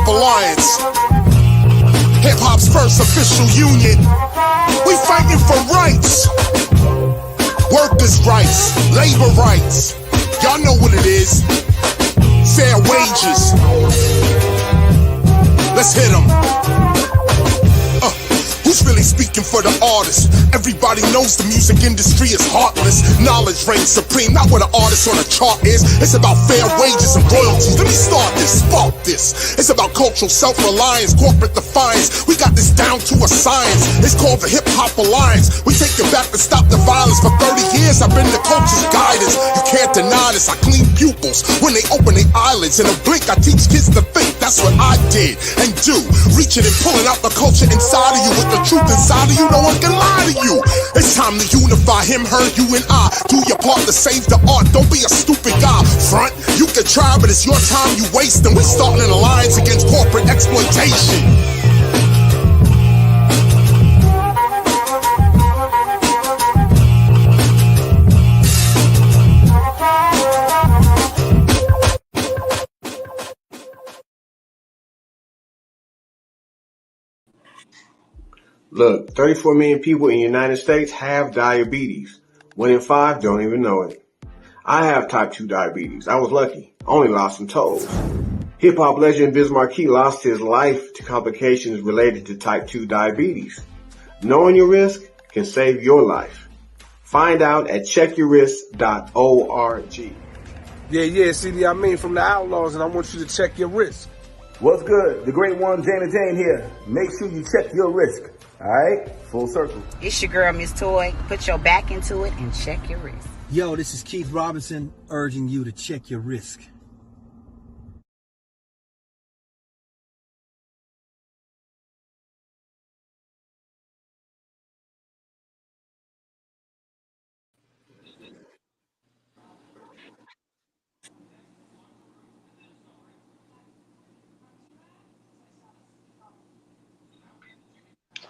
Alliance, hip-hop's first official union. We fighting for rights, workers' rights, labor rights. Y'all know what it is. Fair wages. Let's hit 'em. Who's really speaking for the artist? Everybody knows the music industry is heartless. Knowledge reigns supreme, not what an artist on a chart is. It's about fair wages and royalties. Let me start this, spark this. It's about cultural self-reliance, corporate defiance. We got this down to a science. It's called the Hip Hop Alliance. We take it back to stop the violence. For 30 years I've been the culture's guidance. You can't deny this. I clean pupils when they open their eyelids. In a blink I teach kids to think. That's what I did and do. Reaching and pulling out the culture inside of you with the truth inside of you. No one can lie to you. It's time to unify him, her, you, and I. Do your part to save the art. Don't be a stupid guy. Front, you can try, but it's your time you wasting. We starting an alliance against corporate exploitation. Look, 34 million people in the United States have diabetes. 1 in 5 don't even know it. I have type 2 diabetes. I was lucky. Only lost some toes. Hip-hop legend Biz Markie lost his life to complications related to type 2 diabetes. Knowing your risk can save your life. Find out at checkyourrisk.org. Yeah, CD, I mean from the Outlaws, and I want you to check your risk. What's good? The great one, Jana Jane here. Make sure you check your risk. All right? Full circle. It's your girl, Miss Toy. Put your back into it and check your risk. Yo, this is Keith Robinson urging you to check your risk.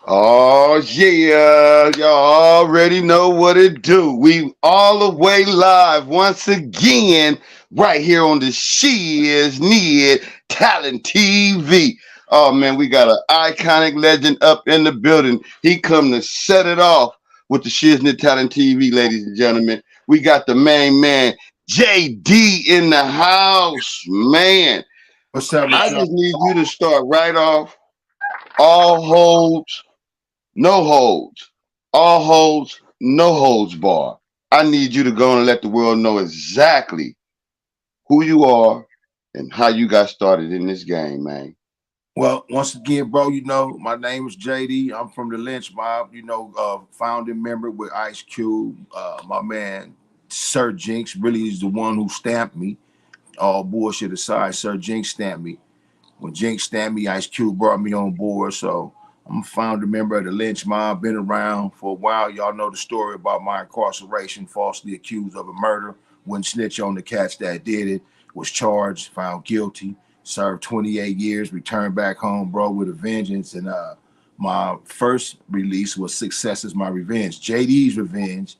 Oh yeah, y'all already know what it do. We all the way live once again right here on the Shiz-Nit Talent TV. Oh man, we got an iconic legend up in the building. He come to set it off with the Shiz-Nit Talent TV, ladies and gentlemen. We got the main man, J-DEE in the house, man. What's up? I just need you to start right off. All holds, no holds. All holds, no holds bar. I need you to go and let the world know exactly who you are and how you got started in this game, man. Well, once again, bro, you know, my name is J-DEE. I'm from the LENCH mob, you know, founding member with Ice Cube. My man, Sir Jinx, really is the one who stamped me. All bullshit aside, Sir Jinx stamped me. When Jinx stamped me, Ice Cube brought me on board. So I'm a founder member of the LENCH mob, been around for a while. Y'all know the story about my incarceration, falsely accused of a murder. Wouldn't snitch on the cats that did it, was charged, found guilty, served 28 years, returned back home, bro, with a vengeance. And my first release was Success Is My Revenge, J-DEE's Revenge,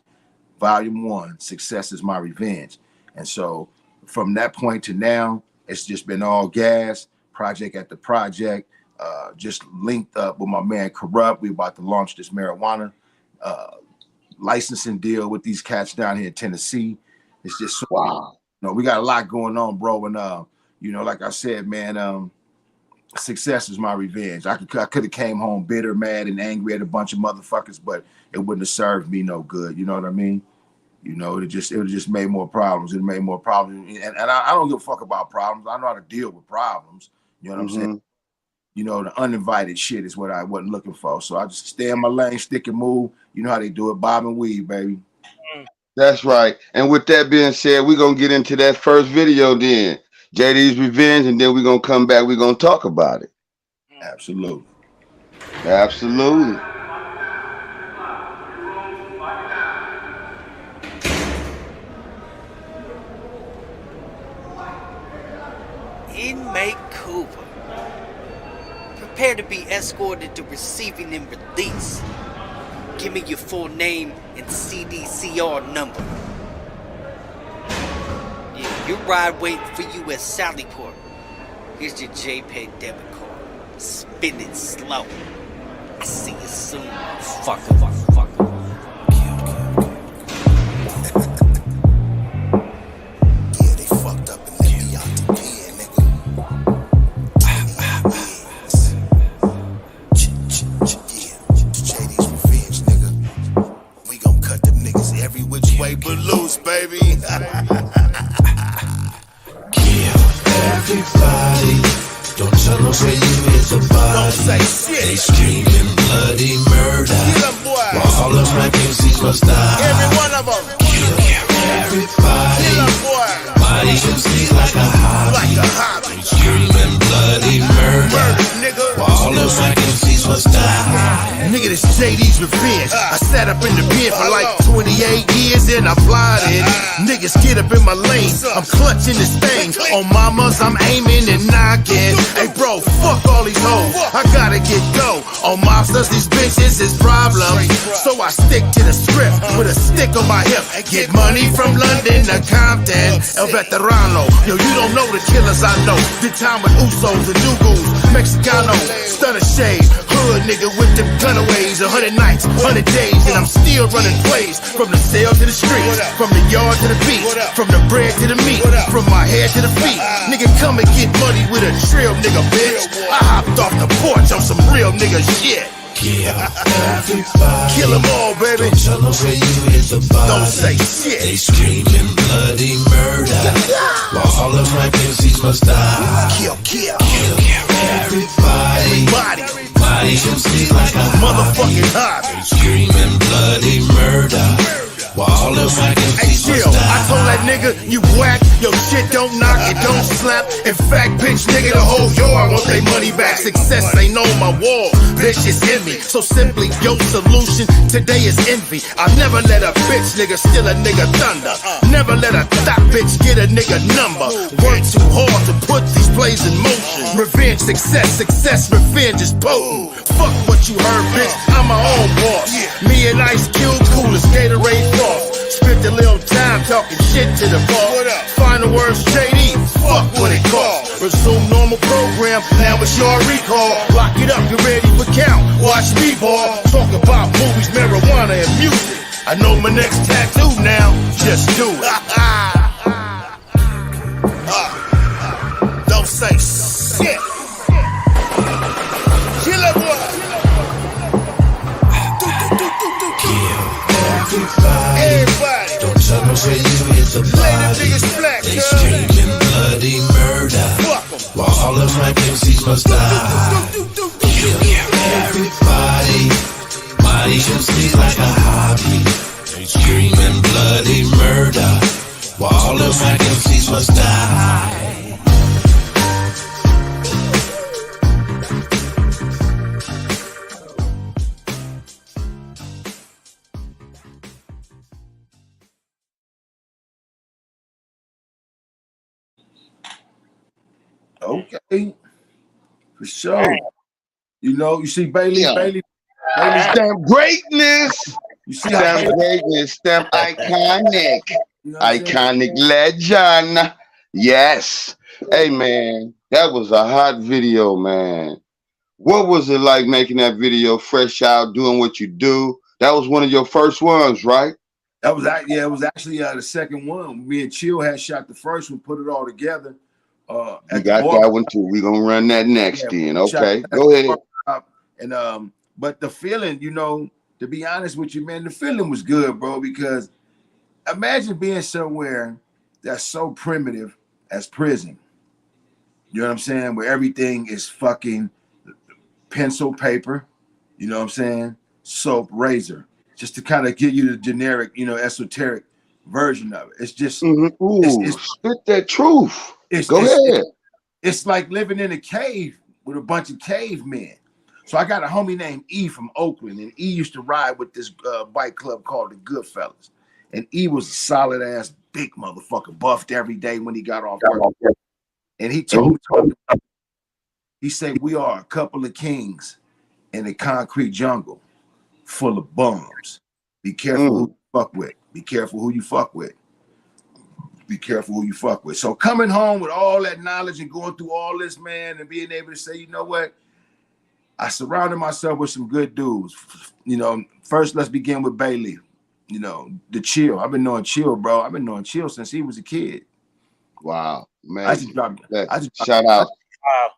Volume 1, Success Is My Revenge. And so from that point to now, it's just been all gas, project at the project. Just linked up with my man Corrupt. We about to launch this marijuana licensing deal with these cats down here in Tennessee. It's just so, wow. You know, we got a lot going on, bro. And you know, like I said, man, success is my revenge. I could have came home bitter, mad, and angry at a bunch of motherfuckers, but it wouldn't have served me no good. You know what I mean? You know, it would just made more problems. It made more problems. And I don't give a fuck about problems. I know how to deal with problems. You know what I'm saying? You know, the uninvited shit is what I wasn't looking for. So I just stay in my lane, stick and move. You know how they do it, bob and weave, baby. That's right. And with that being said, we're going to get into that first video then. J-DEE's Revenge, and then we're going to come back. We're going to talk about it. Absolutely. Absolutely. Inmate Cooper. Prepare to be escorted to receiving and release. Give me your full name and CDCR number. Yeah, your ride waiting for you at Sallyport. Here's your JPay debit card. Spin it slow. I see you soon, fucker. Yeah, they fucked up and let me out the pen, nigga. Yeah, J-DEE's revenge, nigga. We gon' cut them niggas every which way but loose, baby. Kill everybody. Don't tell them where you hit the body. Don't say shit. They screaming bloody murder. Kill 'em, boy. While all of my MCs must die. Every one of them. Kill everybody. Kill 'em, boy. Body MC like a hobby. Like a hobby. They screaming bloody murder. Nigga. While all of my MCs must die. Nigga, this J-DEE's revenge. I sat up in the pen for like 28 years and I blinded. Niggas get up in my lane. I'm clutching this thing. On mamas, I'm aiming and knocking. Hey, bro, fuck all these hoes. I gotta get dough. On mobsters, these bitches is problems. So I stick to the script with a stick on my hip. Get money from London to Compton. El Veterano. Yo, you don't know the killers I know. Did time with Usos and Dugos. Mexicano. Stunner shade. Hood nigga with them gunaways. 100 nights, 100 days. And I'm still running plays. From the cell to the streets. From the yard to the beach. From the bread to the meat. From my head to the feet. Nigga, come and get money with a trill, nigga, bitch. I hopped off the porch on some real nigga shit. Kill everybody. Kill 'em all, baby. Don't tell them where you hit the body. Don't say shit. They screaming bloody murder. While all of my MCs must die. Kill. Kill everybody. Body MC like a motherfucking hobby. They screaming bloody murder. While all of my Hey, chill. I told that nigga, you whack. Your shit don't knock, it don't slap. In fact, bitch, nigga, the whole yard want their money back. Success ain't on my wall. Bitch, it's in me. So simply, your solution today is envy. I'll never let a bitch nigga steal a nigga thunder. Never let a thot bitch get a nigga number. Work too hard to put these plays in motion. Revenge, success, revenge is potent. Fuck what you heard, bitch. I'm my own boss. Me and Ice Cube, cool as Gatorade Frost. Spent a little time talking shit to the bar. Final words, J-DEE, fuck what it costs. Resume normal program, now it's your recall. Lock it up, get ready for count. Watch me ball. Talk about movies, marijuana, and music. I know my next tattoo now, just do it. Don't say shit. Kill it, boy. Everybody. Don't tell them where you hit the body. They screaming bloody murder. While all of my MCs must die. Kill everybody. Body MC like a hobby. They screaming bloody murder. While all of my MCs must die. Okay, for sure. You know, you see Bailey's Stamp greatness. You see Stamp greatness. Stamp iconic. You know what I'm Iconic legend. Yes. Hey, man, that was a hot video, man. What was it like making that video, fresh out, doing what you do? That was one of your first ones, right? That was it was actually the second one. Me and Chill had shot the first one, put it all together. You got that one too. We're gonna run that next then. Okay, go ahead. And but the feeling, you know, to be honest with you, man, the feeling was good, bro, because imagine being somewhere that's so primitive as prison. You know what I'm saying? Where everything is fucking pencil, paper, you know what I'm saying? Soap, razor, just to kind of give you the generic, you know, esoteric version of it. It's just it's spit that truth. Go ahead. It's like living in a cave with a bunch of cavemen. So I got a homie named E from Oakland, and E used to ride with this bike club called the Goodfellas. And E was a solid ass big motherfucker, buffed every day when he got off work. And he told me, he said, we are a couple of kings in a concrete jungle full of bums. Be careful who you fuck with. Be careful who you fuck with. be careful who you fuck with. So coming home with all that knowledge and going through all this, man, and being able to say, you know what? I surrounded myself with some good dudes. You know, first let's begin with Bailey. You know, the Chill. I've been knowing Chill, bro. I've been knowing Chill since he was a kid. Wow, I just amazing. dropped. Shout out. Wow.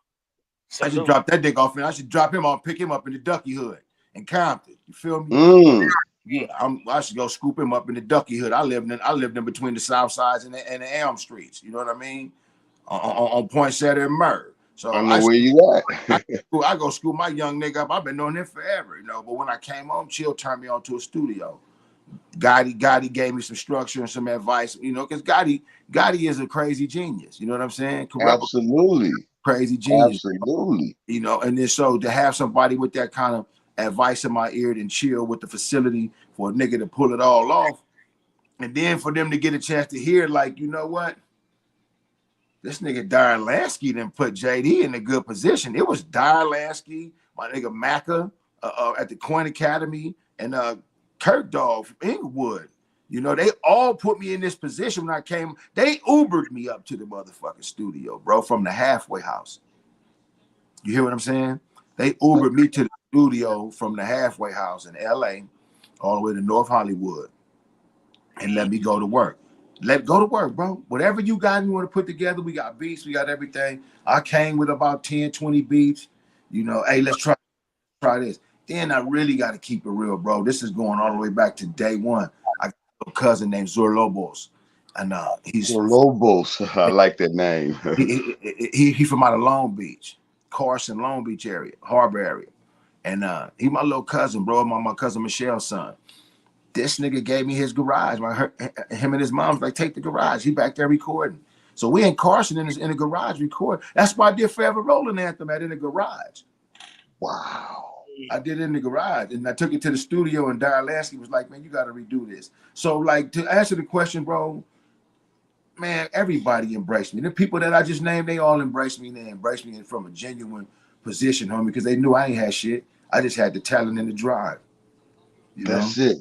I just dropped that dick off, and I should drop him off, pick him up in the Ducky Hood in Compton. You feel me? Yeah, I should go scoop him up in the Ducky Hood. I lived in between the South Sides and the Elm Streets. You know what I mean? On Poinsettia and Murr. So I know where you at. I go school my young nigga up. I've been knowing him forever, you know. But when I came home, Chill turned me on to a studio. Gotti gave me some structure and some advice, you know, because Gotti is a crazy genius. You know what I'm saying? Absolutely. Crazy genius. Absolutely. You know, and then so to have somebody with that kind of advice in my ear and Chill with the facility for a nigga to pull it all off. And then for them to get a chance to hear, like, you know what? This nigga Darren Lansky didn't put J-DEE in a good position. It was Darren Lansky, my nigga Macca at the Coin Academy, and Kirk Dog from Inglewood. You know, they all put me in this position when I came. They Ubered me up to the motherfucking studio, bro, from the halfway house. You hear what I'm saying? They Ubered me to the studio from the halfway house in LA all the way to North Hollywood and let me go to work. Go to work, bro. Whatever you got, you want to put together, we got beats, we got everything. I came with about 10, 20 beats. You know, hey, let's try this. Then I really got to keep it real, bro. This is going all the way back to day one. I got a little cousin named Zorlobos. And he's Zorlobos. I like that name. he from out of Long Beach, Carson, Long Beach area, Harbor area. And he my little cousin, bro, my cousin Michelle's son. This nigga gave me his garage. Him and his mom's like, take the garage. He back there recording. So we in Carson in the garage recording. That's why I did Forever Rolling Anthem in the garage. Wow. I did it in the garage, and I took it to the studio, and Darren Lansky was like, man, you got to redo this. So, like, to answer the question, bro, man, everybody embraced me. The people that I just named, they all embraced me, and they embraced me from a genuine position, homie, because they knew I ain't had shit. I just had the talent and the drive. That's it.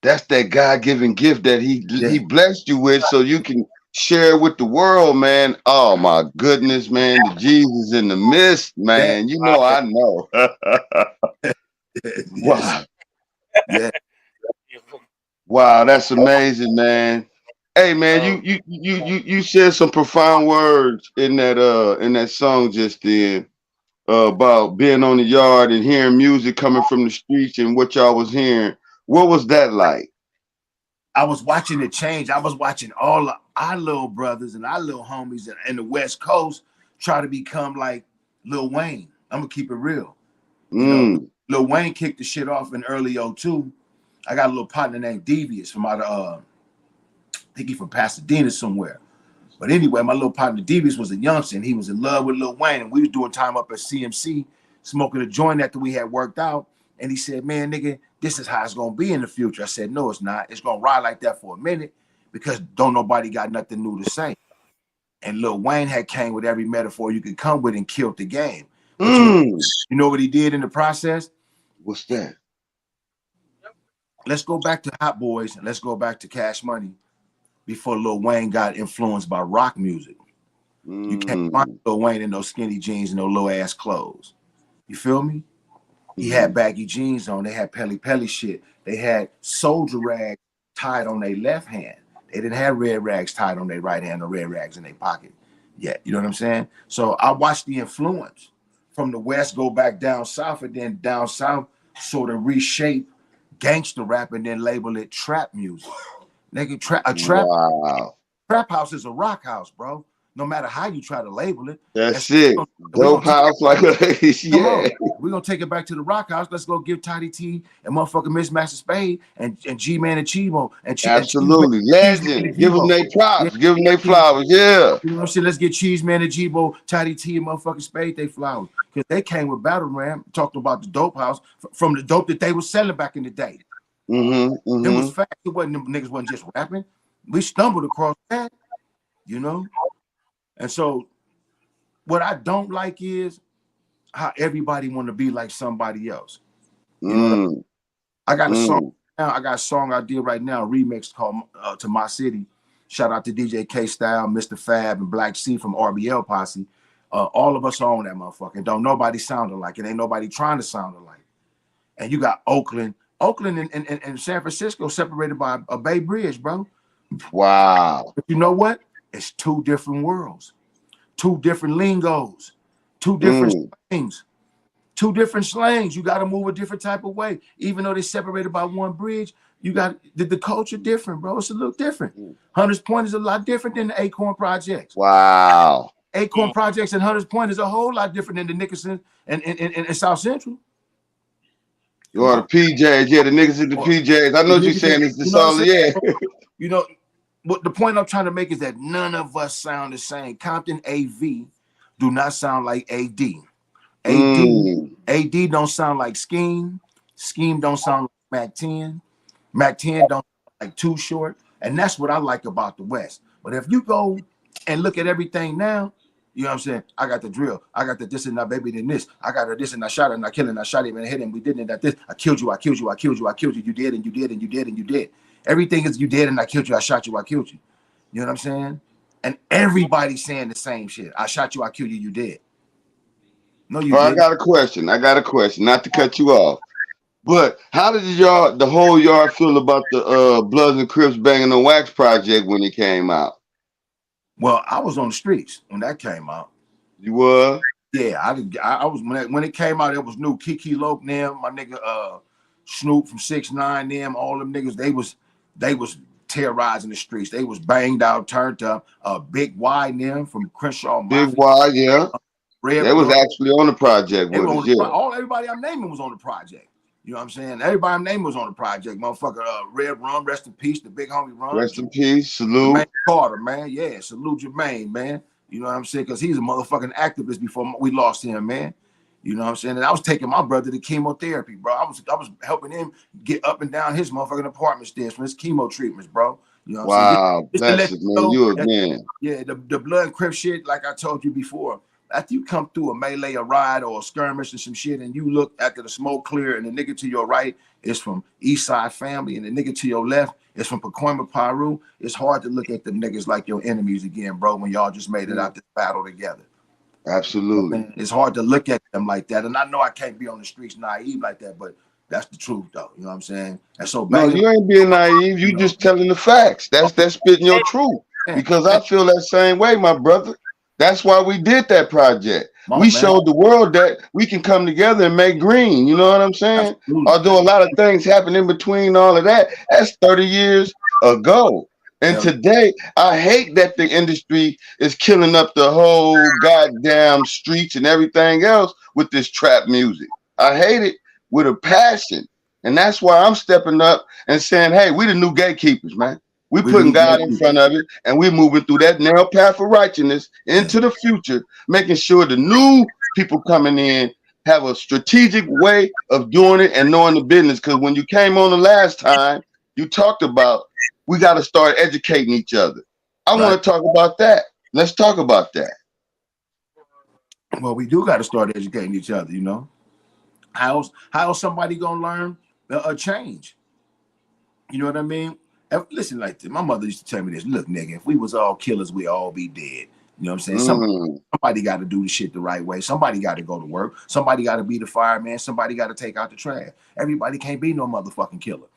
That's that God-given gift that he blessed you with, so you can share with the world, man. Oh my goodness, man. The Jesus in the midst, man. You know, I know. Wow. Yeah. Wow, that's amazing, man. Hey man, you said some profound words in that song just then about being on the yard and hearing music coming from the streets and what y'all was hearing. What was that like? I was watching it change. I was watching all of our little brothers and our little homies in the West Coast try to become like Lil Wayne. I'm gonna keep it real. You know, Lil Wayne kicked the shit off in early 02. I got a little partner named Devious from out of I think he's from Pasadena somewhere. But anyway, my little partner Devious was a youngster and he was in love with Lil Wayne, and we was doing time up at CMC, smoking a joint after we had worked out. And he said, man, nigga, this is how it's gonna be in the future. I said, no, it's not. It's gonna ride like that for a minute because don't nobody got nothing new to say. And Lil Wayne had came with every metaphor you could come with and killed the game. But you know what he did in the process? What's that? Let's go back to Hot Boys and let's go back to Cash Money before Lil Wayne got influenced by rock music. You can't find Lil Wayne in those skinny jeans and those low ass clothes. You feel me? He had baggy jeans on. They had Pelly shit. They had soldier rags tied on their left hand. They didn't have red rags tied on their right hand or red rags in their pocket yet. You know what I'm saying? So I watched the influence from the West go back down South, and then down South sort of reshape gangster rap and then label it trap music. Nigga, trap house is a rock house, bro. No matter how you try to label it. That's it. Dope house, like, yeah. We're going to take it back to the rock house. Let's go give Tidy T and motherfucking Miss Master Spade and G-Man and Chibo. Absolutely. Legend. Give them their props. Yeah. Give them their flowers. Yeah. You know what I'm saying? Let's get Cheeseman and Chibo, Tidy T and motherfucking Spade they flowers. Because they came with Battle Ram, talking about the dope house from the dope that they were selling back in the day. It was fact. It wasn't, them niggas wasn't just rapping. We stumbled across that, you know? And so what I don't like is how everybody want to be like somebody else. You know I got a song now. I got a song I did right now, a remix called To My City. Shout out to DJ K Style, Mr. Fab, and Black C from RBL Posse. All of us are on that motherfucker. And don't nobody sound alike. It ain't nobody trying to sound alike. And you got Oakland and San Francisco separated by a Bay Bridge, bro. Wow. But you know what? It's two different worlds, two different lingos, two different things. Two different slangs. You got to move a different type of way. Even though they're separated by one bridge, you got the culture different, bro. It's a little different. Hunters Point is a lot different than the Acorn Projects. Wow. Acorn Projects and Hunters Point is a whole lot different than the Nickerson and South Central. Or the PJs, yeah, the niggas at the PJs. I know what you're saying. It's the song, yeah. You know, what the point I'm trying to make is that none of us sound the same. Compton AV do not sound like AD. AD don't sound like Scheme. Scheme don't sound like Mac 10. Mac 10 don't sound like Too Short. And that's what I like about the West. But if you go and look at everything now, you know what I'm saying? I got the drill. I got the this and that baby then this. I got her this and I shot her and I killed her and I shot him and I hit him. We did it at this. I killed you. I killed you. I killed you. I killed you. You did and you did and you did and you did. Everything is you did and I killed you. I shot you. I killed you. You know what I'm saying? And everybody's saying the same shit. I shot you. I killed you. You did. No, you didn't. I got a question. Not to cut you off, but how did the whole yard feel about the Bloods and Crips Banging on Wax project when it came out? Well, I was on the streets when that came out. You were? Yeah, I was when it came out. It was new. Kiki Loke, them, my nigga Snoop from 6ix9ine, them, all them niggas. They was terrorizing the streets. They was banged out, turned up. Big Y, them from Crenshaw. Big Y, yeah. They was actually on the project with us, yeah. Everybody I'm naming was on the project. You know what I'm saying? Everybody I'm naming was on the project. Motherfucker, Red Rum, rest in peace. The big homie Rum. Rest in peace. Salute. Jermaine Carter, man. Yeah, salute Jermaine, man. You know what I'm saying? Because he's a motherfucking activist before we lost him, man. You know what I'm saying? And I was taking my brother to chemotherapy, bro. I was helping him get up and down his motherfucking apartment stairs from his chemo treatments, bro. You know what I'm saying? Bless it, man. You again. Yeah, the Blood and Crip shit, like I told you before. After you come through a melee, a ride, or a skirmish and some shit, and you look after the smoke clear, and the nigga to your right is from East Side Family, and the nigga to your left is from Pacoima, Peru, it's hard to look at them niggas like your enemies again, bro, when y'all just made it out this battle together. Absolutely. You know, it's hard to look at them like that. And I know I can't be on the streets naive like that, but that's the truth, though. You know what I'm saying? And so no, you ain't being naive. You just telling the facts. That's spitting your truth. Because I feel that same way, my brother. That's why we did that project. We showed the world that we can come together and make green. You know what I'm saying? Absolutely. Although a lot of things happen in between all of that, that's 30 years ago. And today, I hate that the industry is killing up the whole goddamn streets and everything else with this trap music. I hate it with a passion. And that's why I'm stepping up and saying, hey, we the new gatekeepers, man. We putting God in front of it, and we moving through that narrow path of righteousness into the future, making sure the new people coming in have a strategic way of doing it and knowing the business. Because when you came on the last time, you talked about we got to start educating each other. I want to talk about that. Let's talk about that. Well, we do got to start educating each other, you know. How else somebody gonna learn a change? You know what I mean? Listen, like this. My mother used to tell me this. Look, nigga, if we was all killers, we'd all be dead. You know what I'm saying? Somebody got to do the shit the right way. Somebody got to go to work. Somebody got to be the fireman. Somebody got to take out the trash. Everybody can't be no motherfucking killer.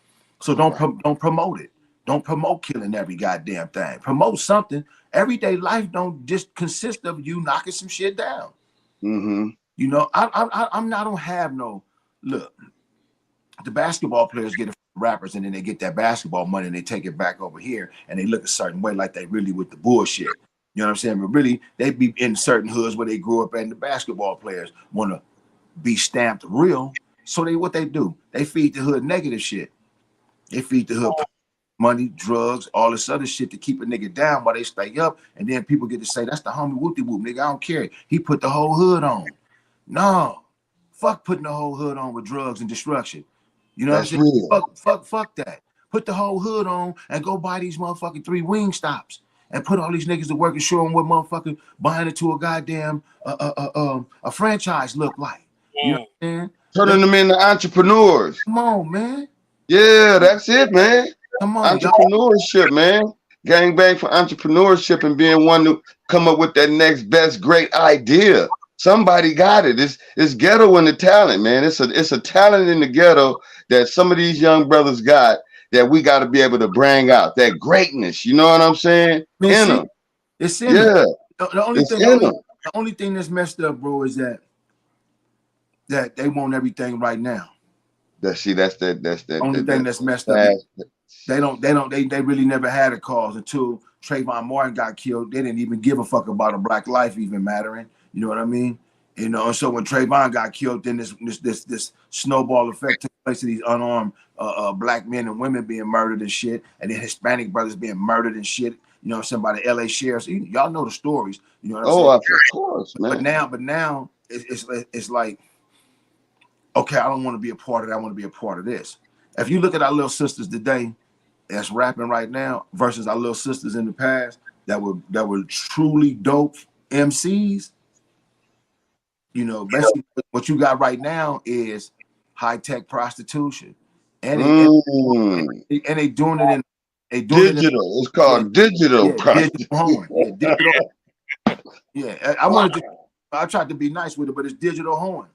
So don't promote it. Don't promote killing every goddamn thing. Promote something. Everyday life don't just consist of you knocking some shit down. You know, I don't have no look. The basketball players get it from rappers, and then they get that basketball money and they take it back over here and they look a certain way, like they really with the bullshit. You know what I'm saying? But really, they be in certain hoods where they grew up, and the basketball players want to be stamped real. So what they do? They feed the hood negative shit. They feed the hood money, drugs, all this other shit to keep a nigga down while they stay up. And then people get to say, that's the homie whoopty whoop, nigga. I don't care. He put the whole hood on. No, fuck putting the whole hood on with drugs and destruction. You know what I'm saying? Fuck that. Put the whole hood on and go buy these motherfucking 3 wing stops and put all these niggas to work and show them what motherfucking buying into a goddamn a franchise look like. You know what I'm saying? Turning them into entrepreneurs. Come on, man. Yeah, that's it, man. Come on, entrepreneurship, man. Gang bang for entrepreneurship and being one to come up with that next best great idea. Somebody got it. It's ghetto in the talent, man. It's a talent in the ghetto that some of these young brothers got that we got to be able to bring out. That greatness, you know what I'm saying? Man, In see, them. it's in Yeah. them. It's in them. The only thing that's messed up, bro, is that they want everything right now. That's that. Only thing that's messed up. They really never had a cause until Trayvon Martin got killed. They didn't even give a fuck about a black life even mattering. You know what I mean? You know, and so when Trayvon got killed, then this snowball effect took place of these unarmed black men and women being murdered and shit, and then Hispanic brothers being murdered and shit. You know what I'm saying, by the LA sheriffs. Y'all know the stories. You know what I'm saying? Of course, man. But now it's like, okay, I don't want to be a part of that. I want to be a part of this. If you look at our little sisters today that's rapping right now versus our little sisters in the past that were truly dope MCs, you know, basically what you got right now is high-tech prostitution. And they doing it in digital. It's called digital prostitution. Digital horn. Yeah, I tried to be nice with it, but it's digital horn.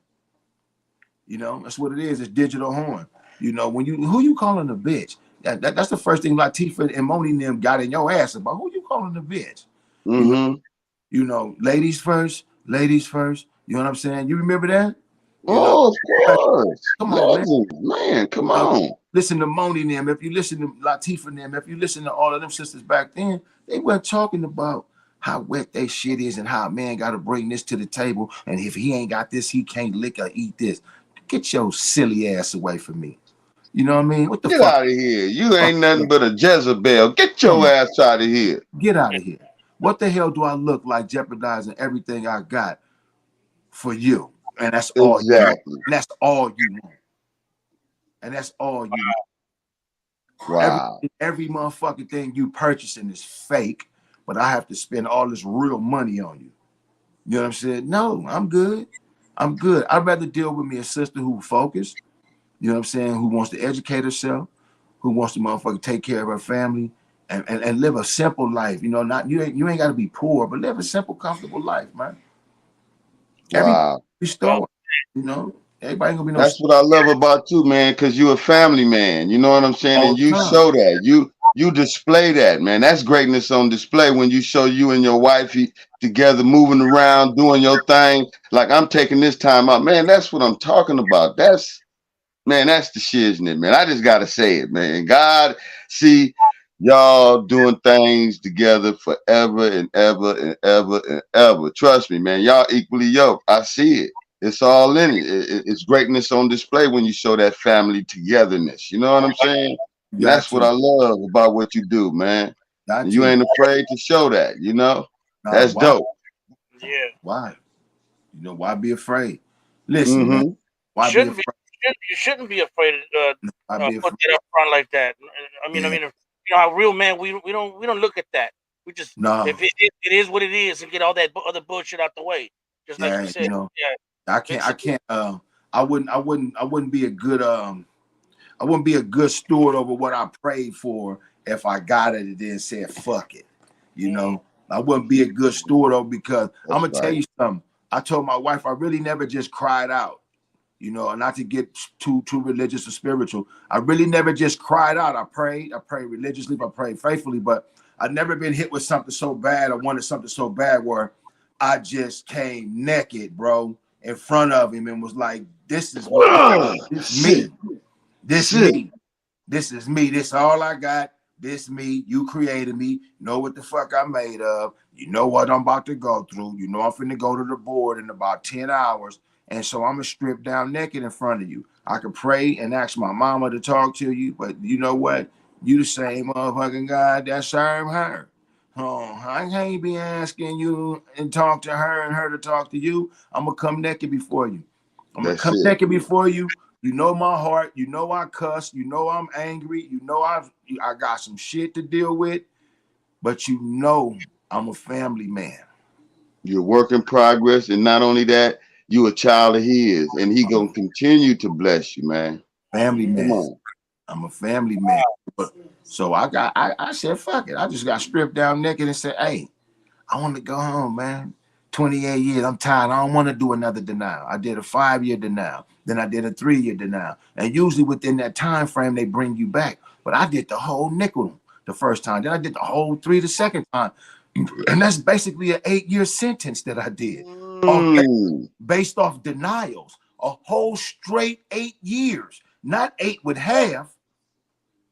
You know, that's what it is. It's digital horn. You know, when who you calling a bitch? That's the first thing Latifah and Moni and them got in your ass about. Who you calling a bitch? You know, ladies first. You know what I'm saying? You remember that? Of course. Come on, man. Come on. Listen to Moni and them. If you listen to Latifah and them, if you listen to all of them sisters back then, they weren't talking about how wet they shit is and how a man got to bring this to the table. And if he ain't got this, he can't lick or eat this. Get your silly ass away from me. You know what I mean? What the fuck? Get out of here. You ain't nothing but a Jezebel. Get your ass out of here. Get out of here. What the hell do I look like jeopardizing everything I got for you? And that's all you want. And that's all you want. And that's all you want. Wow. Every motherfucking thing you purchasing is fake, but I have to spend all this real money on you. You know what I'm saying? No, I'm good. I'd rather deal with me a sister who focused, you know what I'm saying, who wants to educate herself, who wants to motherfucking take care of her family and live a simple life. You know, not you ain't gotta be poor, but live a simple, comfortable life, man. Wow. Store, you know, everybody gonna be no. That's what I love about you, man, because you a family man. You know what I'm saying? And you show that. You display that, man. That's greatness on display when you show you and your wifey together, moving around, doing your thing. Like, I'm taking this time out. Man, that's what I'm talking about. That's the shiznit, man. I just gotta say it, man. God, see y'all doing things together forever and ever and ever and ever. Trust me, man. Y'all equally yoked. I see it. It's all in it. It's greatness on display when you show that family togetherness. You know what I'm saying? That's what I love about what you do, man. You ain't afraid to show that, you know? That's dope. Yeah. Why? You know, why be afraid? Listen, man. Why be afraid? You shouldn't be afraid to put that up front like that. I mean, you know, how real man, we don't look at that. We just if it is what it is, and get all that other bullshit out the way. Just like you said. You know, I can't. I wouldn't be a good I wouldn't be a good steward over what I prayed for if I got it and then said fuck it. You know, I wouldn't be a good steward over because I'm gonna tell you something. I told my wife I really never just cried out. You know, and not to get too religious or spiritual. I really never just cried out. I prayed religiously, I prayed faithfully, but I've never been hit with something so bad. I wanted something so bad where I just came naked, bro, in front of him and was like, this is me. This is me. This is me. This all I got. This me. You created me. You know what the fuck I'm made of. You know what I'm about to go through. You know I'm finna go to the board in about 10 hours. And so I'm going to strip down naked in front of you. I could pray and ask my mama to talk to you, but you know what? You the same motherfucking God that served her. Oh, I can't be asking you and talk to her and her to talk to you. I'm going to come naked before you. I'm going to come naked before you. You know my heart. You know I cuss. You know I'm angry. You know I got some shit to deal with. But you know I'm a family man. You're a work in progress. And not only that, you a child of his, and he gonna continue to bless you, man. Family man. I'm a family man. So I said, fuck it. I just got stripped down naked and said, hey, I want to go home, man. 28 years, I'm tired. I don't want to do another denial. I did a 5-year denial. Then I did a 3-year denial. And usually within that time frame, they bring you back. But I did the whole nickel the first time. Then I did the whole 3 the second time. And that's basically an 8-year sentence that I did. Based off denials. A whole straight 8 years. Not 8 with half.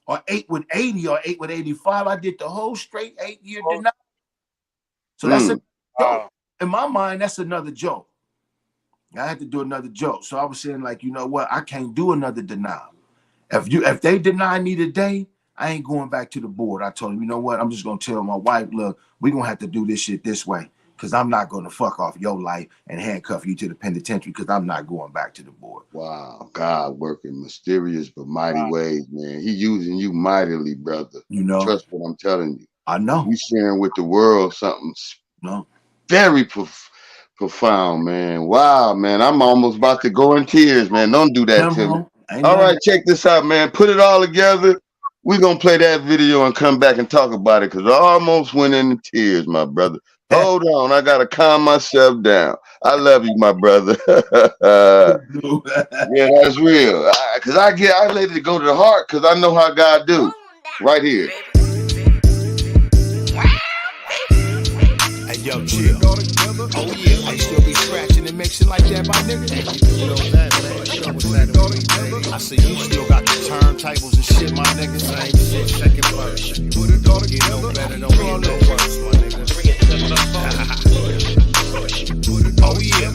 Or 8 with 80 or 8 with 85. I did the whole straight 8-year denial. So that's a joke. In my mind, that's another joke. I had to do another joke. So I was saying, like, you know what? I can't do another denial. If they deny me today, I ain't going back to the board. I told him, you know what? I'm just gonna tell my wife, look, we're gonna have to do this shit this way. Because I'm not gonna fuck off your life and handcuff you to the penitentiary because I'm not going back to the board. Wow, God working mysterious but mighty ways, man. He using you mightily, brother. You know, trust what I'm telling you. I know. You sharing with the world something very profound, man. Wow, man. I'm almost about to go in tears, man. Don't do that to me. All right, check this out, man. Put it all together. We're going to play that video and come back and talk about it because I almost went into tears, my brother. Hold on. I got to calm myself down. I love you, my brother. Yeah, that's real. Because I let it go to the heart because I know how God do. Right here. Hey, yo, chill. Oh, yeah. I still be scratching and mixing like that, my nigga. You know that, man. You know what's that. I see you still got the turntables and shit, my nigga. Same shit, second verse. Don't get no better, don't get no worse, my nigga. Oh, yeah.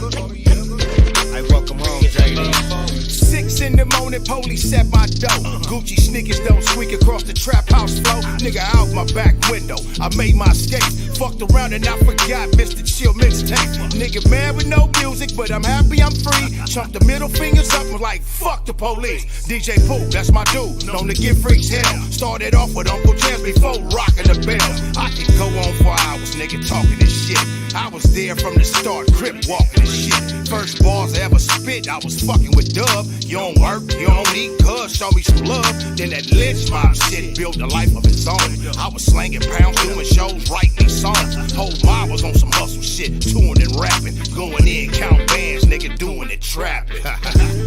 Hey, welcome home, J-DEE. 6 in the morning, police at my door. Gucci sneakers don't squeak across the trap house floor. Nigga out my back window, I made my escape. Fucked around and I forgot Mr. Chill mixtape. Nigga mad with no music, but I'm happy I'm free. Chump the middle fingers up, I'm like, fuck the police. DJ Pooh, that's my dude, known to give freaks hell. Started off with Uncle Jam before rocking the bell. I can go on for hours, nigga, talking this shit. I was there from the start, crip walking and shit. First bars I ever spit, I was fucking with Dub. You don't work, you don't eat, cuz show me some love. Then that lynch mob shit built a life of its own. I was slanging pounds, doing shows, writing songs. Whole mob was on some hustle shit, touring and rapping. Going in, count bands, nigga, doing it, trapping.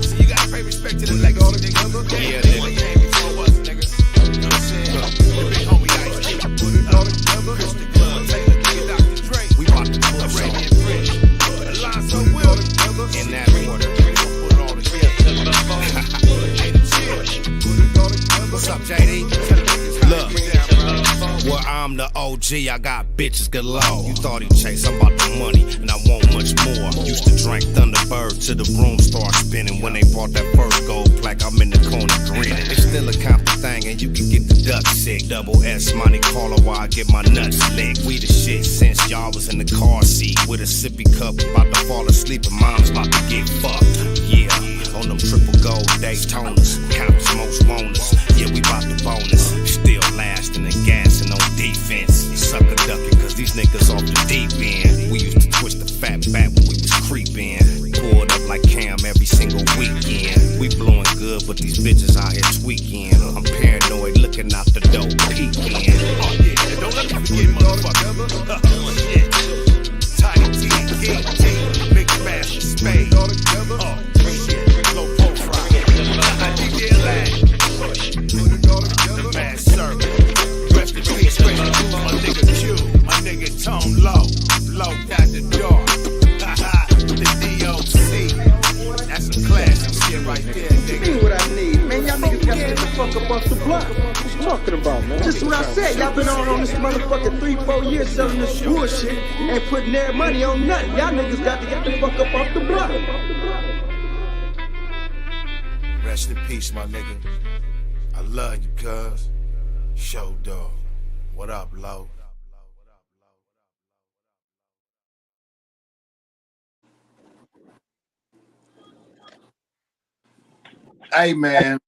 So you gotta pay respect to the legacy, nigga. Yeah, nigga. Before us, nigga. You know what I'm saying? The big homie Ice Cube, put it all together. Chris the Club, Taylor, nigga, Dr. Dre. We rock the club, Arabian French. Alonzo Will, in that order. What's up, J-DEE? Look, well, I'm the OG, I got bitches galore. You thought he chased, I'm about the money, and I want much more. Used to drink Thunderbird till the room start spinning. When they brought that first gold plaque, I'm in the corner grinning. It's still a comfort thing, and you can get the duck sick. Double S money caller while I get my nuts licked. We the shit since y'all was in the car seat with a sippy cup, about to fall asleep, and mom's about to get fucked. Yeah. On them triple gold Daytonas, counts most bonus. Yeah, we bout the bonus. Still lasting and gassing on defense. Sucker ducking, cause these niggas off the deep end. We used to twist the fat back when we was creeping. Pulled up like Cam every single weekend. We blowing good, but these bitches out here tweaking. I'm paranoid, looking out the door, peeking. Oh yeah, don't let me forget, motherfucker. Shit. Tiny T, King T, Big Master Spade. Shit. The mad servant. Rest in peace, my nigga Q, my nigga Tone Low. Low at the door. The DOC. That's a classic shit right there, nigga. See what I need, man. Y'all niggas gotta get the fuck up off the block. What you talking about, man? Just what I said. Y'all been on this motherfucking 3-4 years selling this bullshit and putting their money on nothing. Y'all niggas got to get the fuck up off the block. Rest in peace, my nigga. I love you, cuz. Show dog. What up, Low? Hey, man.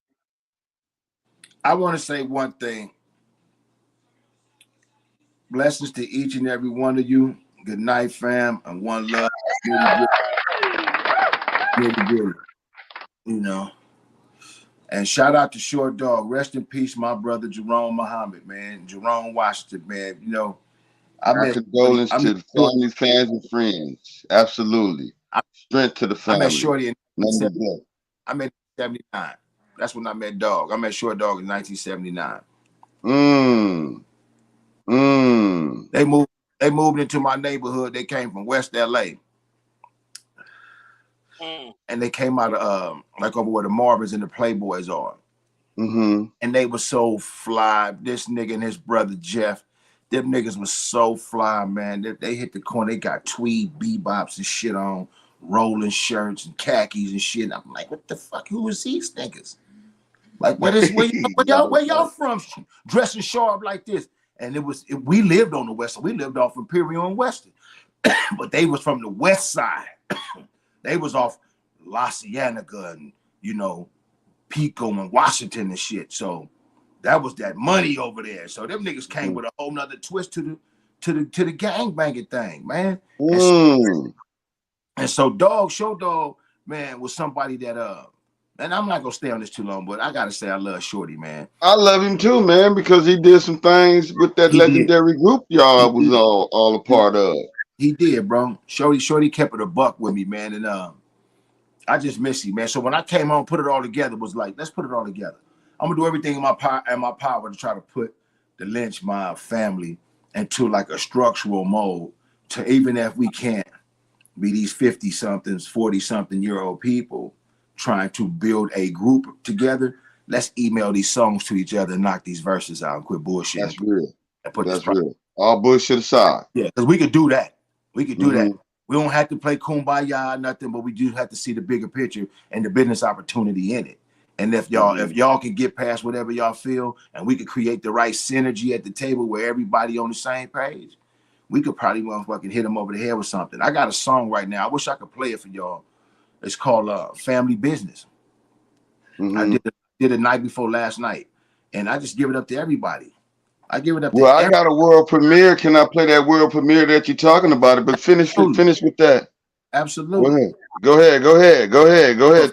I want to say one thing. Blessings to each and every one of you. Good night, fam, and one love. Really. You know. And shout out to Short Dog. Rest in peace, my brother Jerome Muhammad, man. Jerome Washington, man. You know, Our condolences to the family, fans, and friends. Absolutely. Strength to the family. I met Shorty in I met 79. That's when I met Dog. I met Short Dog in 1979. They moved into my neighborhood. They came from West LA. And they came out of like over where the Marvins and the Playboys are. And they were so fly. This nigga and his brother Jeff, them niggas was so fly, man. They hit the corner. They got tweed bebops and shit on, rolling shirts and khakis and shit. And I'm like, what the fuck? Who is these niggas? Like, where y'all from? Dressing sharp like this. And we lived on the west side. We lived off Imperial and Western. But they was from the west side. They was off La Cienega and, you know, Pico and Washington and shit. So that was that money over there. So them niggas came with a whole nother twist to the gangbanging thing, man. And so Show Dog, man, was somebody that and I'm not gonna stay on this too long, but I gotta say I love Shorty, man. I love him too, man, because he did some things with that legendary group y'all was all a part of. He did, bro. Shorty kept it a buck with me, man, and I just miss you, man. So when I came home, put it all together, was like, let's put it all together. I'm gonna do everything in my power to try to put the Lynch Mob family into like a structural mode, to even if we can't be these 50-somethings, 40-something-year-old people trying to build a group together. Let's email these songs to each other and knock these verses out and quit bullshit. That's real. That's real. All bullshit aside. Yeah, because we could do that. We could do that. We don't have to play kumbaya or nothing, but we do have to see the bigger picture and the business opportunity in it. And if y'all can get past whatever y'all feel, and we could create the right synergy at the table where everybody on the same page, we could probably motherfucking hit them over the head with something. I got a song right now. I wish I could play it for y'all. It's called Family Business. I did it night before last night, and I just give it up to everybody. I give it up. Well, I got a world premiere. Can I play that world premiere that you're talking about it? But finish with that. Absolutely. Go ahead.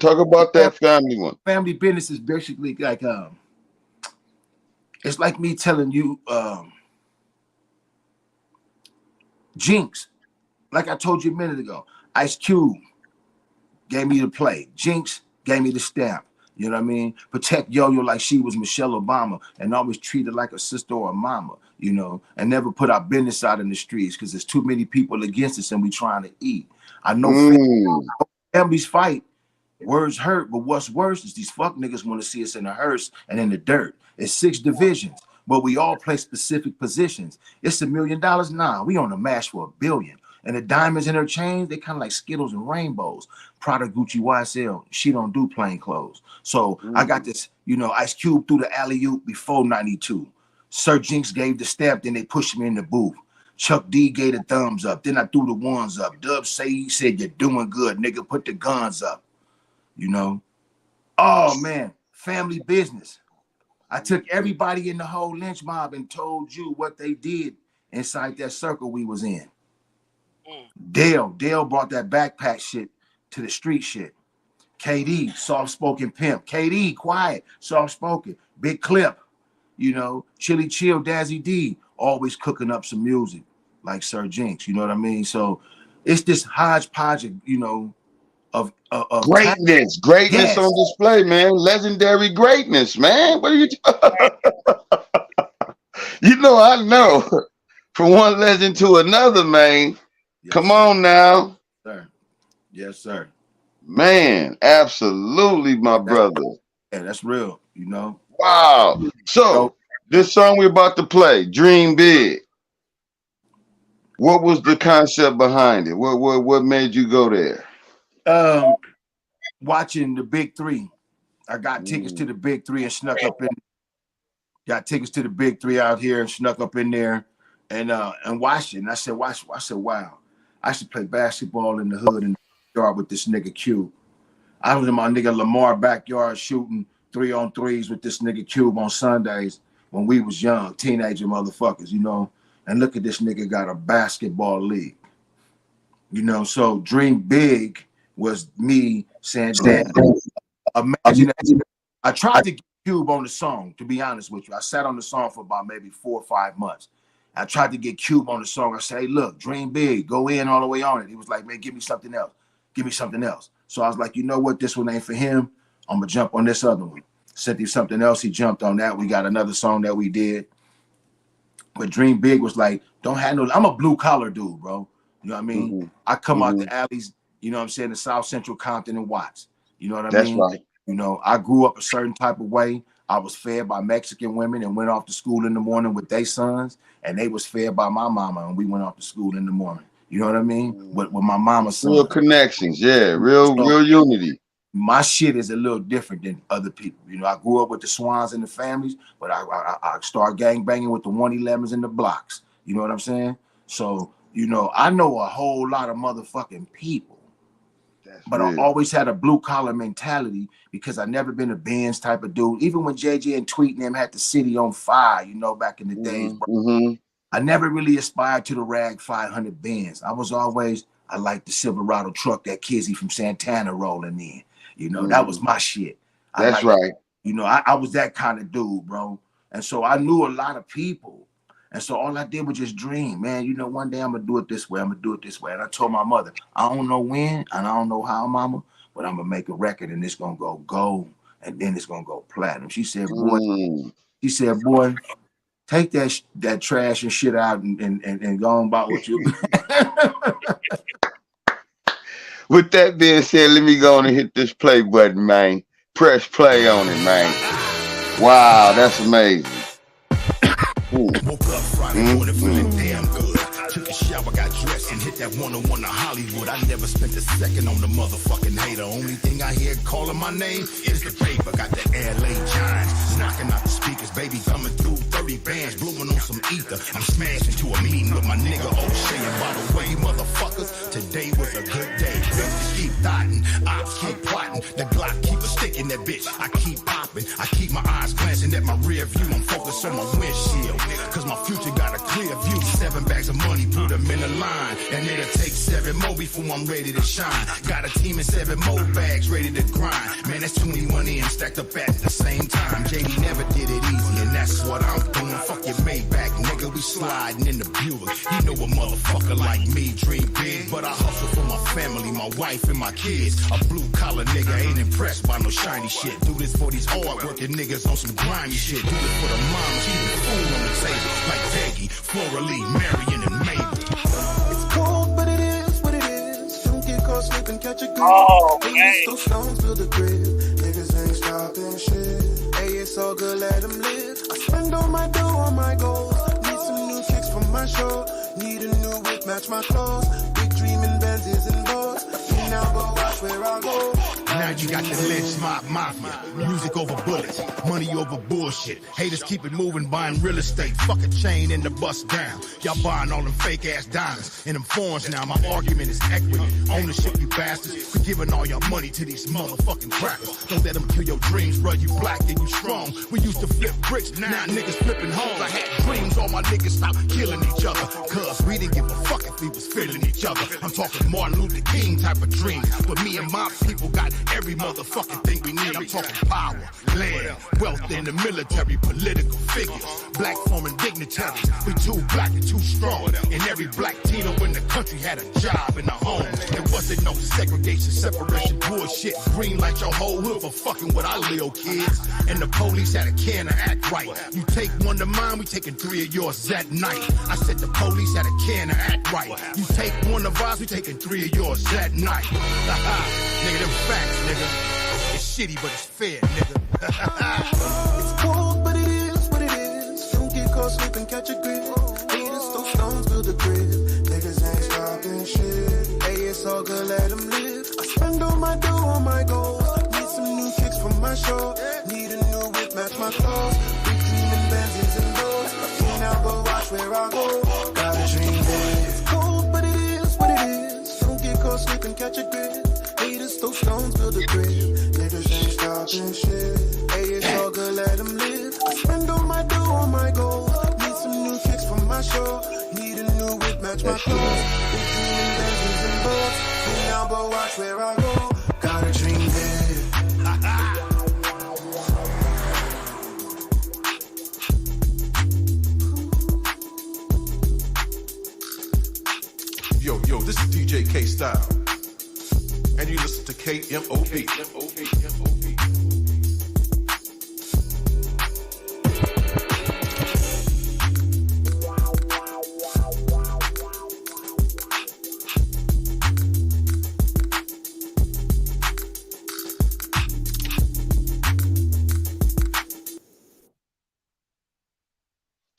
Talk about that family one. Family Business is basically like it's like me telling you, Jinx. Like I told you a minute ago, Ice Cube gave me the play. Jinx gave me the stamp. You know what I mean? Protect Yo-Yo like she was Michelle Obama and always treat her like a sister or a mama, you know, and never put our business out in the streets because there's too many people against us and we trying to eat. I know families fight, words hurt, but what's worse is these fuck niggas want to see us in the hearse and in the dirt. It's 6 divisions, but we all play specific positions. It's $1 million? Nah, we on a mash for $1 billion. And the diamonds in her chains, they kind of like Skittles and rainbows. Prada, Gucci, YSL, she don't do plain clothes. So I got this, you know, Ice Cube threw the alley-oop before 92. Sir Jinx gave the step, then they pushed me in the booth. Chuck D gave the thumbs up, then I threw the ones up. Dub he said, you're doing good, nigga, put the guns up. You know? Oh, man, Family Business. I took everybody in the whole Lynch Mob and told you what they did inside that circle we was in. Dale brought that backpack shit to the street shit. KD, soft-spoken pimp. KD, quiet, soft-spoken. Big Clip, you know. Chili Chill, Dazzy D, always cooking up some music like Sir Jinx, you know what I mean? So it's this hodgepodge, you know, of greatness yes. On display, man. Legendary greatness, man. What are you You know, I know. From one legend to another, man. Yes, come on now. Sir. Yes, sir. Man, absolutely, my brother. Yeah, that's real, you know. Wow. So this song we're about to play, Dream Big. What was the concept behind it? What made you go there? Watching the Big Three. I got tickets to the Big Three and snuck up in. Got tickets to the Big Three out here and snuck up in there and watched it. And I said, wow. I should play basketball in the hood in the yard with this nigga Cube. I was in my nigga Lamar backyard shooting 3-on-3s with this nigga Cube on Sundays when we was young, teenager motherfuckers, you know. And look at this nigga got a basketball league. You know, so Dream Big was me saying, imagine that I tried to get Cube on the song, to be honest with you. I sat on the song for about maybe 4 or 5 months. I tried to get Cube on the song. I said, hey, look, dream big, go in all the way on it. He was like, man, give me something else. Give me something else. So I was like, you know what? This one ain't for him. I'm going to jump on this other one. Sent him something else. He jumped on that. We got another song that we did. But Dream Big was like, don't have no, I'm a blue collar dude, bro. You know what I mean? Mm-hmm. I come out the alleys, you know what I'm saying, the South Central Compton and Watts. You know what I mean? That's right. You know, I grew up a certain type of way. I was fed by Mexican women and went off to school in the morning with their sons, and they was fed by my mama, and we went off to school in the morning. You know what I mean? With my mama's son. Real connections, yeah, real unity. My shit is a little different than other people. You know, I grew up with the Swans and the families, but I started gang banging with the 111s and the blocks. You know what I'm saying? So, you know, I know a whole lot of motherfucking people. But I always had a blue collar mentality because I never been a Benz type of dude. Even when JJ and Tweet and them had the city on fire, you know, back in the days, bro, I never really aspired to the Rag 500 Benz. I was always, I liked the Silverado truck that Kizzy from Santana rolling in. You know, that was my shit. That's right. You know, I was that kind of dude, bro. And so I knew a lot of people. And so all I did was just dream, man, you know, one day I'm going to do it this way. I'm going to do it this way. And I told my mother, I don't know when and I don't know how, mama, but I'm going to make a record and it's going to go gold and then it's going to go platinum. She said, boy, take that trash and shit out and go on about what you. With that being said, let me go on and hit this play button, man. Press play on it, man. Wow, that's amazing. Woke up Friday morning feeling damn good. Took a shower, got dressed, and hit that 101 to Hollywood. I never spent a second on the motherfucking hater. Only thing I hear calling my name is the paper. Got the LA Giants knocking out the speakers. Baby coming through 30 bands, blowing on some ether. I'm smashing to a meeting with my nigga O'Shea. And by the way, motherfuckers, today was a good day. Bitches keep dotting, ops keep plotting. The Glock keep a stick in that bitch. I keep popping. I keep my eyes glancing at my rear view. I'm focused on my windshield, cause my future got a clear view. 7 bags of money, put them in a line, and it'll take 7 more before I'm ready to shine. Got a team and 7 more bags ready to grind. Man, that's 21 in stacked up at the same time. JD never did it easy, and that's what I'm doing. Fuck your Maybach, nigga, we sliding in the Buick. You know a motherfucker like me dream big, but I hustle for my family, my wife and my kids. A blue collar nigga ain't impressed by no shiny shit. Do this for these hard working niggas on some grimy shit. Do it for the moms, keep the food on the table like Peggy, Flora Lee, Marion, and Mabel. It's cold, but it is what it is. Don't get caught slipping, catch a grip. Oh, hey, those stones build a grip. Niggas ain't stopping shit. Hey, it's all good, let them live. I spend all my dough on my goals. Need some new kicks for my show. Need a new whip, match my clothes. Big dreaming Benzes and boats. Now go watch where I go. Now you got the Lynch Mob Mafia. Music over bullets, money over bullshit. Haters keep it moving, buying real estate. Fuck a chain and the bust down. Y'all buying all them fake ass diamonds and them foreigns now. My argument is equity. Ownership, you bastards. We're giving all your money to these motherfucking crackers. Don't let them kill your dreams, bro. You black and you strong. We used to flip bricks, now niggas flipping homes. I had dreams, all my niggas stopped killing each other. Cause we didn't give a fuck if we was feeling each other. I'm talking Martin Luther King type of dream. But me and my people got every motherfucking thing we need. I'm talking power, land, wealth in the military, political figures, black forming dignitaries. We too black and too strong. And every black Tino in the country had a job in a home. There wasn't no segregation, separation, bullshit. Green light your whole hood for fucking with our little kids. And the police had a can to act right. You take one of mine, we taking 3 of yours that night. I said the police had a can to act right. You take one of ours, we taking 3 of yours that night. Nigga, them facts, nigga. It's shitty, but it's fair, nigga. It's cold, but it is what it is. Don't get caught slipping, catch a grip. Haters throw stones, build a grip. Niggas ain't stopping shit. Hey, it's all good, let them live. I spend all my dough on my goals. Need some new kicks for my show. Need a new whip, match my clothes. Big dreaming Benzes and boats. Now go watch where I go. Got a dream big. It's cold, but it is what it is. Don't get caught slipping, catch a grip. Haters throw stones, build a grip. Niggas ain't stopping shit. Hey, it's all good, let them live. I spend all my dough on my goals. Need some new kicks for my show. Need a new whip, match my clothes. Big dreaming Benzes and boats. Now go watch where I go. Got a dream big. KMOP.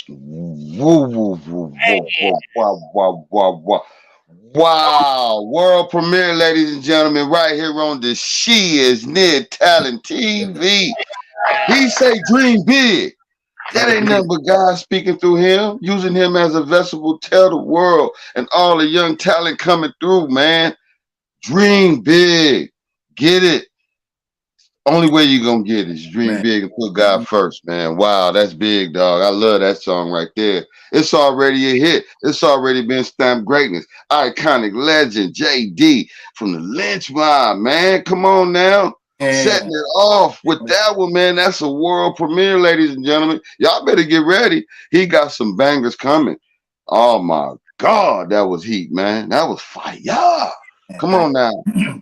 Woo, woo, woo, woo, woo, wow, wow, wow, wow. Wow, world premiere, ladies and gentlemen, right here on the Shiz-Nit Talent TV. He say dream big. That ain't nothing but God speaking through him, using him as a vessel to tell the world and all the young talent coming through, man. Dream big. Get it. Only way you gonna get it is dream big and put God first, man. Wow, that's big, dog. I love that song right there. It's already a hit. It's already been stamped greatness. Iconic legend, J-DEE from the LENCH mob, man. Come on now. Setting it off with that one, man. That's a world premiere, ladies and gentlemen. Y'all better get ready. He got some bangers coming. Oh my God, that was heat, man. That was fire. Come on now.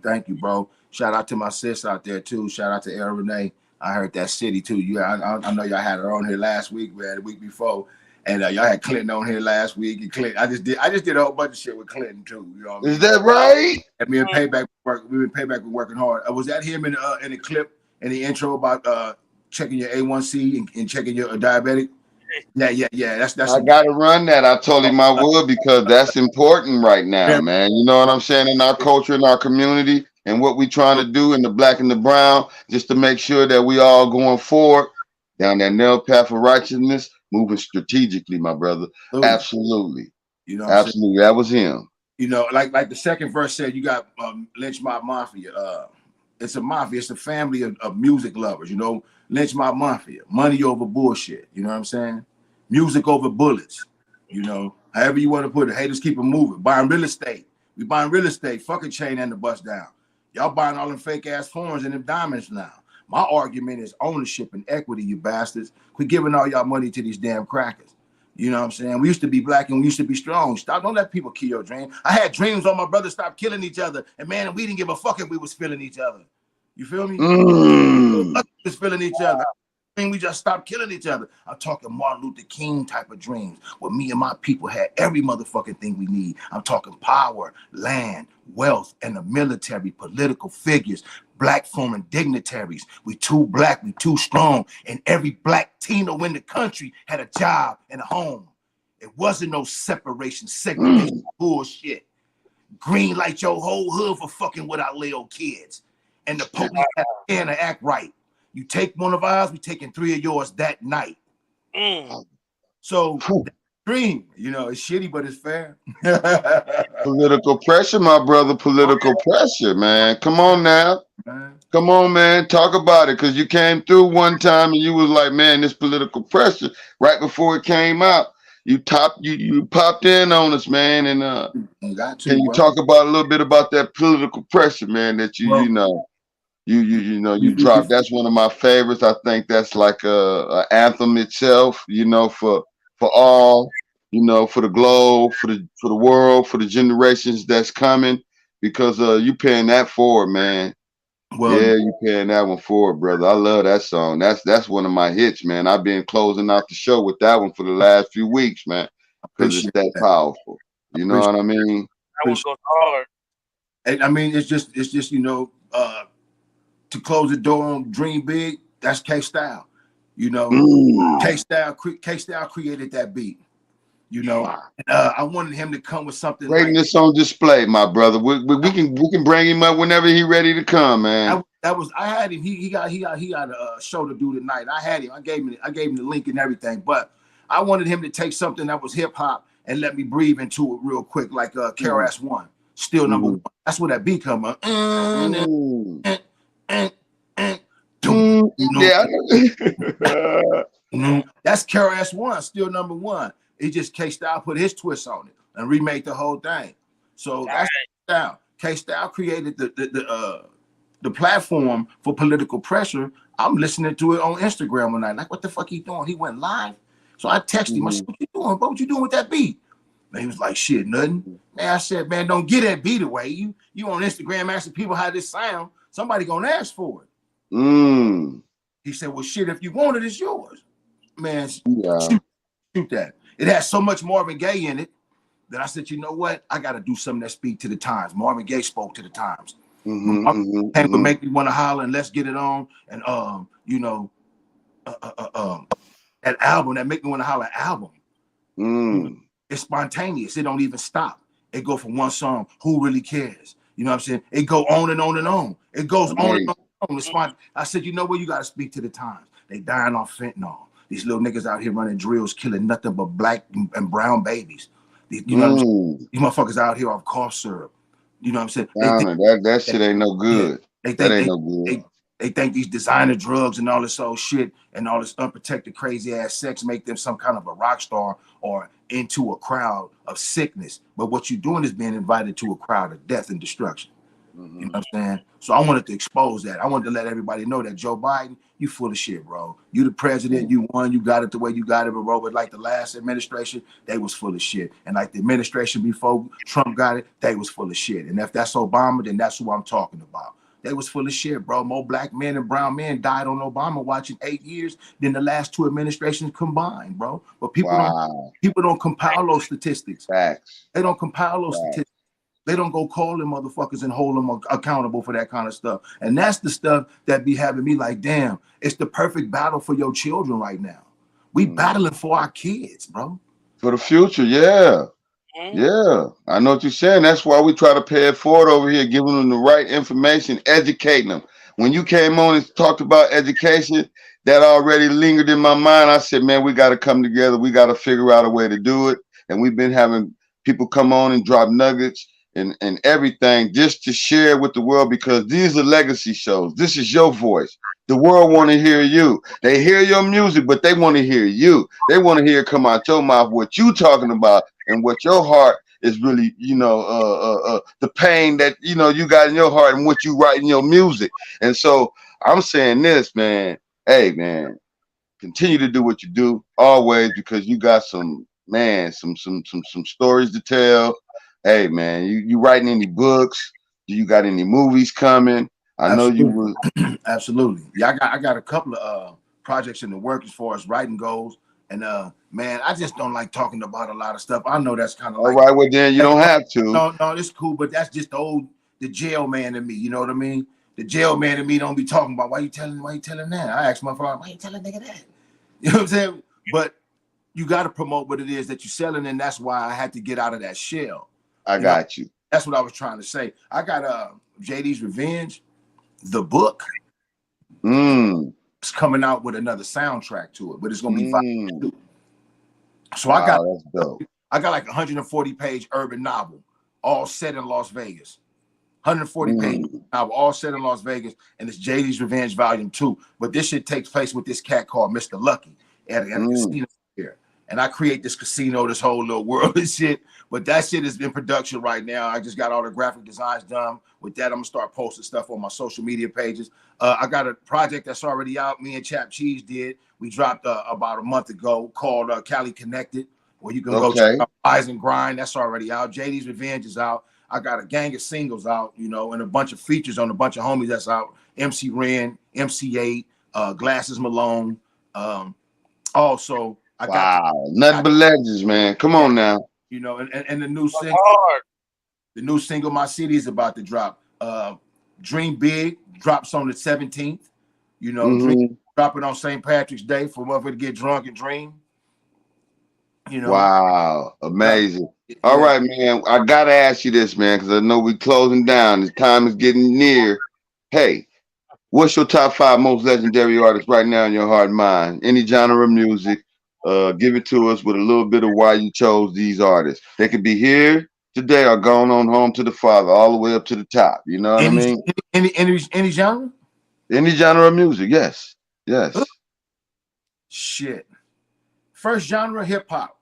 Thank you, bro. Shout out to my sis out there too. Shout out to El Renee. I heard that city too. I know y'all had her on here last week, man, the week before, and y'all had Clinton on here last week. And Clinton, I just did a whole bunch of shit with Clinton too. You know what I mean? Is that right? And me and Payback work. We been Payback been working hard. Was that him in the clip in the intro about checking your A1C and checking your diabetic? Yeah. That's. I gotta run that. I told him I would because that's important right now, man. You know what I'm saying? In our culture, in our community, and what we trying to do in the black and the brown, just to make sure that we all going forward down that narrow path of righteousness, moving strategically, my brother. Absolutely. You know, absolutely. That was him. You know, like the second verse said, you got Lynch Mob Mafia. It's a mafia. It's a family of music lovers. You know, Lynch Mob Mafia. Money over bullshit. You know what I'm saying? Music over bullets. You know, however you want to put it. Haters keep it moving. Buying real estate. We buying real estate. Fucking chain and the bust down. Y'all buying all them fake ass foreigns and them diamonds now. My argument is ownership and equity, you bastards. Quit giving all y'all money to these damn crackers. You know what I'm saying? We used to be black and we used to be strong. Stop, don't let people kill your dream. I had dreams on my brother stop killing each other. And man, we didn't give a fuck if we was feeling each other. You feel me? We was feeling each other. I mean, we just stopped killing each other. I'm talking Martin Luther King type of dreams where me and my people had every motherfucking thing we need. I'm talking power, land, wealth, and the military, political figures, black forming dignitaries. We too black, we too strong. And every black Tino in the country had a job and a home. It wasn't no separation, segregation, bullshit. Green light your whole hood for fucking with our little kids. And the police had to act right. You take one of ours, we taking 3 of yours that night. So dream, you know, it's shitty, but it's fair. Political pressure, my brother. Political pressure, man. Come on now. Come on, man. Talk about it. Cause you came through one time and you was like, man, this political pressure right before it came out. You popped in on us, man. And can you talk about a little bit about that political pressure, man, that you know. You dropped. That's one of my favorites. I think that's like a anthem itself, you know, for all, you know, for the globe, for the world, for the generations that's coming, because you paying that forward, man. Well, yeah, you paying that one forward, brother. I love that song. That's one of my hits, man. I've been closing out the show with that one for the last few weeks, man, because it's that powerful. You know what I mean? That one goes hard. And I mean, it's just you know. To close the door on Dream Big, that's K-Style. You know, K-Style created that beat. You know, I wanted him to come with something. Greatness on display, my brother. We can bring him up whenever he's ready to come, man. I had him. He got a show to do tonight. I had him. I gave him the link and everything. But I wanted him to take something that was hip hop and let me breathe into it real quick, like KRS-One, still number one. That's where that beat come on. That's KRS-One, still number one. It just K-Style put his twist on it and remade the whole thing. So that's K-Style. K-Style created the platform for political pressure. I'm listening to it on Instagram one night. Like, what the fuck he doing? He went live. So I texted him. I said, what you doing, bro? What you doing with that beat? And he was like, shit, nothing. Man, I said, man, don't get that beat away. You on Instagram asking people how this sound. somebody gonna ask for it. He said, well, shit, if you want it, it's yours. Man, shoot that. It has so much Marvin Gaye in it that I said, you know what? I got to do something that speak to the times. Marvin Gaye spoke to the times. Would make me want to holler and let's get it on. And you know, that album that make me want to holler album. It's spontaneous. It don't even stop. It go from one song. Who really cares? You know what I'm saying? It go on and on and on. It goes on and on. It's fun. I said, you know what? You got to speak to the times. They dying off fentanyl. These little niggas out here running drills, killing nothing but black and brown babies. You know what I'm saying? These motherfuckers out here off cough syrup. You know what I'm saying? That shit ain't no good. That ain't no good. They think these designer drugs and all this old shit and all this unprotected crazy ass sex make them some kind of a rock star or into a crowd of sickness. But what you're doing is being invited to a crowd of death and destruction. You know what I'm saying? So I wanted to expose that. I wanted to let everybody know that Joe Biden, you full of shit, bro. You the president, you won, you got it the way you got it, bro. But like the last administration, they was full of shit. And like the administration before Trump got it, they was full of shit. And if that's Obama, then that's who I'm talking about. They was full of shit, bro. More black men and brown men died on Obama watching 8 years than the last two administrations combined, bro. But people don't compile those statistics. Facts. They don't compile those statistics. They don't go call them motherfuckers and hold them accountable for that kind of stuff. And that's the stuff that be having me like, damn, it's the perfect battle for your children right now. We battling for our kids, bro. For the future, yeah. Yeah, I know what you're saying. That's why we try to pay it forward over here, giving them the right information, educating them. When you came on and talked about education, that already lingered in my mind. I said, man, we got to come together. We got to figure out a way to do it. And we've been having people come on and drop nuggets and everything just to share with the world, because these are legacy shows. This is your voice. The world want to hear you. They hear your music, but they want to hear you. They want to hear it come out your mouth, what you talking about and what your heart is really, you know, the pain that, you know, you got in your heart and what you write in your music. And so I'm saying this, man, hey, man, continue to do what you do always, because you got some stories to tell. Hey, man, you writing any books? Do you got any movies coming? I know you will. Absolutely. Yeah, I got a couple of projects in the work as far as writing goes. And man, I just don't like talking about a lot of stuff. I know that's kind of like, all right, well then you don't have to. No, it's cool, but that's just the jail man in me. You know what I mean? The jail man in me don't be talking about why you telling that. I ask my father, why you telling nigga that? You know what I'm saying? But you got to promote what it is that you're selling, and that's why I had to get out of that shell. I got you. That's what I was trying to say. I got J-DEE's Revenge, the book. It's coming out with another soundtrack to it, but it's gonna be volume 2. So I got like a 140-page urban novel, all set in Las Vegas. 140-page novel, all set in Las Vegas, and it's J-DEE's Revenge Volume 2. But this shit takes place with this cat called Mr. Lucky at a casino here. And I create this casino, this whole little world and shit. But that shit is in production right now. I just got all the graphic designs done. With that, I'm gonna start posting stuff on my social media pages. I got a project that's already out. Me and Chap Cheese did. We dropped about a month ago called Cali Connected, where you can go check out Rise and Grind. That's already out. J-DEE's Revenge is out. I got a gang of singles out, you know, and a bunch of features on a bunch of homies that's out. MC Ren, MC8, Glasses Malone. Also, I got nothing but legends, man. Come on now. You know, and the new single, My City, is about to drop. Dream Big drops on the 17th. You know, Dream dropping on St. Patrick's Day for motherfucker to get drunk and dream. You know, wow, amazing. All right, man. I gotta ask you this, man, because I know we're closing down. The time is getting near. Hey, what's your top 5 most legendary artists right now in your heart and mind? Any genre of music. Give it to us with a little bit of why you chose these artists. They could be here today or gone on home to the Father, all the way up to the top. You know what I mean? Any genre? Any genre of music, yes. Shit. First genre, hip hop.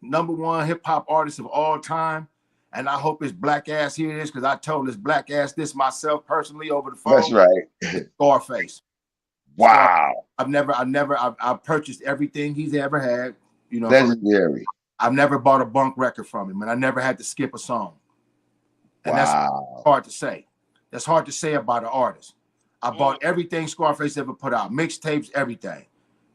#1 hip hop artist of all time. And I hope it's Black Ass here is, because I told this Black Ass this myself personally over the phone. That's right. Scarface. Wow. I've purchased everything he's ever had. You know, legendary. I've never bought a bunk record from him, and I never had to skip a song. And that's hard to say. that's hard to say about an artist. I bought everything Scarface ever put out, mixtapes, everything.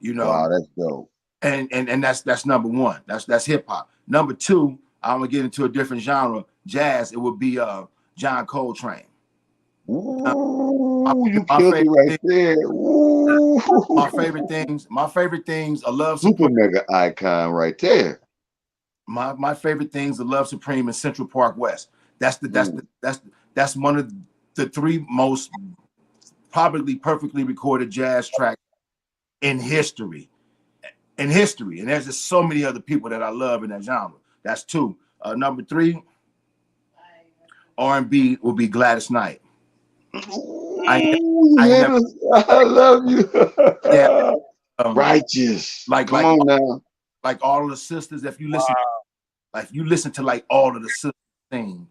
You know. Wow, that's dope. And that's number one. That's hip hop. Number two, I'm gonna get into a different genre, jazz. It would be John Coltrane. Ooh, you killed it right there. Ooh. My favorite things. I love Super mega icon right there. My favorite things are Love Supreme and Central Park West. That's one of the three most probably perfectly recorded jazz tracks in history. And there's just so many other people that I love in that genre. That's two. Number three, R&B will be Gladys Knight. I love you. Yeah, Righteous. Come on now. Like all of the sisters, if you listen, to like all of the sisters sing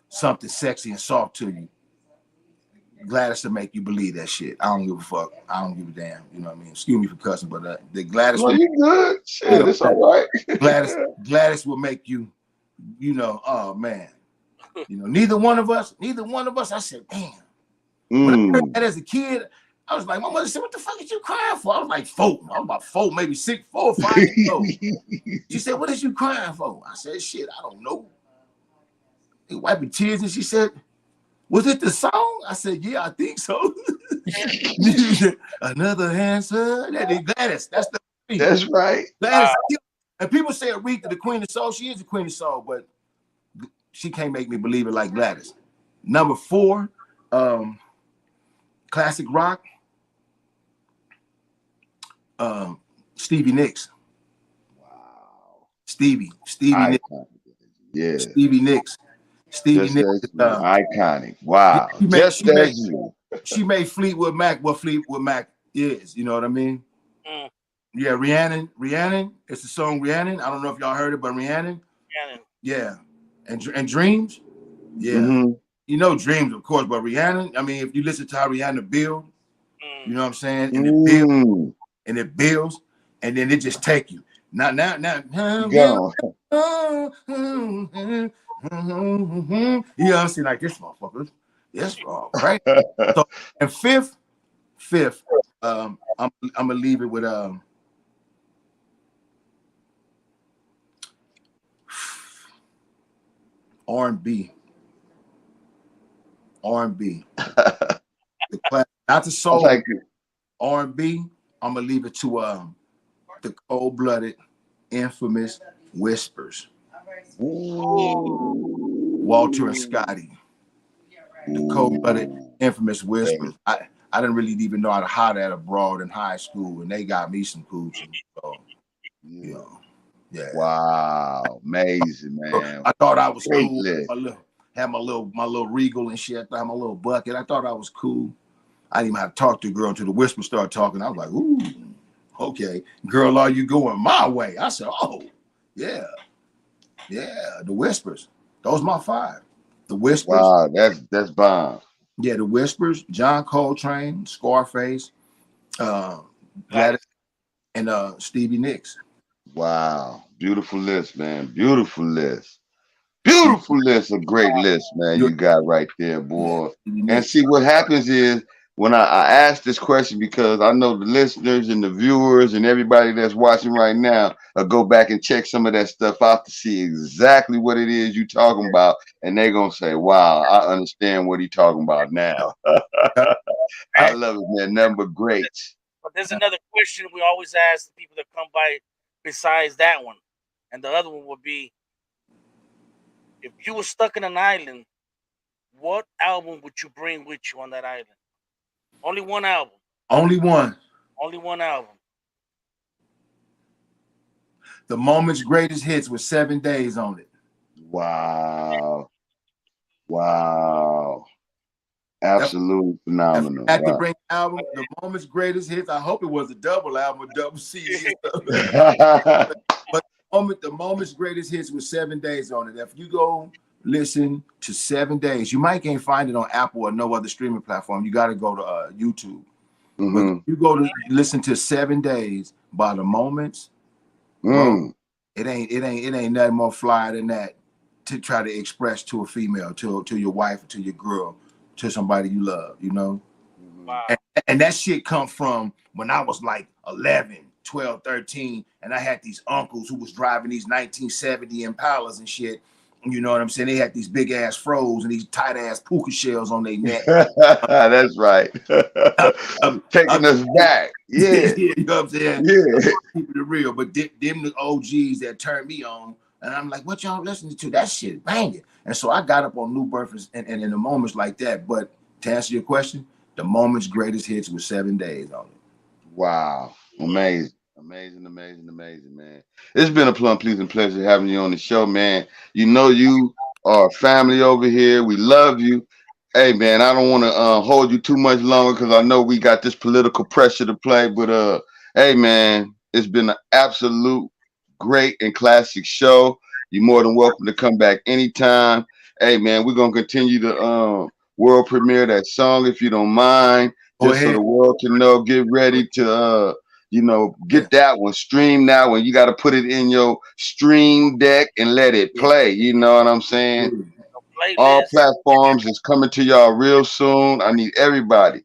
something sexy and soft to you, Gladys will make you believe that shit. I don't give a fuck. I don't give a damn. You know what I mean? Excuse me for cussing, but the Gladys. No, you good. Shit, it's all right. Gladys will make you, oh man. Neither one of us, I said, damn. When I heard that as a kid, I was like, my mother said, what the fuck is you crying for? I was like, 4. I was about 4, maybe 6, 4 or 5 years old. She said, what is you crying for? I said, shit, I don't know. They wiping tears, and she said, was it the song? I said, yeah, I think so. Another answer. That is Gladys. That's right. Gladys. And people say Aretha the Queen of Soul. She is the Queen of Soul, but she can't make me believe it like Gladys. Number 4, classic rock. Stevie Nicks. Wow. Stevie Nicks. Yeah. Stevie Nicks. Stevie Nicks. Iconic. Wow. She made Fleetwood Mac what Fleetwood Mac is. You know what I mean? Yeah, Rhiannon. It's the song Rhiannon. I don't know if y'all heard it, but Rhiannon. Yeah. And Dreams. Yeah. You know Dreams, of course, but Rhiannon, I mean, if you listen to how Rihanna build, you know what I'm saying? And it builds, and then it just take you. Now. You know what I'm saying? Like this motherfucker. Yes, right? So, and fifth, I'm gonna leave it with R&B. Not the soul. Like R&B. I'm gonna leave it to the cold-blooded, infamous Whispers. Walter and Scotty. The cold-blooded, infamous Whispers. I didn't really even know how to holler at abroad in high school, and they got me some coochie. So, yeah. Wow, amazing, man. I thought I was cool. Had my little Regal and shit. I thought my little bucket. I thought I was cool. I didn't even have to talk to a girl until the Whisper started talking. I was like, ooh, okay. Girl, are you going my way? I said, oh, yeah. Yeah, the Whispers. Those my 5. The Whispers. Wow, that's bomb. Yeah, the Whispers, John Coltrane, Scarface, Gladys, and Stevie Nicks. Wow. Beautiful list, man. Beautiful list. Beautiful list. A great list, man. You got right there, boy. And see, what happens is when I ask this question, because I know the listeners and the viewers and everybody that's watching right now go back and check some of that stuff out to see exactly what it is you talking about, and they're gonna say, wow, I understand what he's talking about now. I love it, man. Number greats. But there's another question we always ask the people that come by besides that one, and the other one would be, if you were stuck in an island, what album would you bring with you on that island? Only one album. Only one. Only one album. The Moment's Greatest Hits with 7 days on it. Wow. Wow. Absolutely phenomenal. I had to bring the album, The Moment's Greatest Hits. I hope it was a double album, a double CD. But the Moment's Greatest Hits with 7 days on it. If you go listen to 7 days, you might can't find it on Apple or no other streaming platform. You got to go to YouTube. But if you go to listen to 7 days by The Moments, bro, it ain't nothing more fly than that to try to express to a female, to your wife, to your girl, to somebody you love, you know? Wow. And that shit come from when I was like 11, 12, 13, and I had these uncles who was driving these 1970 Impalas and shit. You know what I'm saying? They had these big ass froze and these tight ass puka shells on their neck. That's right. Taking us back. Yeah. You know what I'm saying? Yeah. Keeping it real. But them the OGs that turned me on. And I'm like, what y'all listening to? That shit banging. And so I got up on New Birth and in the moments like that. But to answer your question, the moment's greatest hits was 7 days on it. Wow. Amazing. Amazing, amazing, amazing, man. It's been a plum pleasing pleasure having you on the show, man. You know you are family over here. We love you. Hey, man, I don't want to hold you too much longer because I know we got this political pressure to play. But, hey, man, it's been an absolute great and classic show. You're more than welcome to come back anytime. Hey, man, we're going to continue to world premiere that song, if you don't mind, just so the world can know. Get ready to... you know, get that one, stream that one. You got to put it in your stream deck and let it play. You know what I'm saying? All platforms is coming to y'all real soon. I need everybody.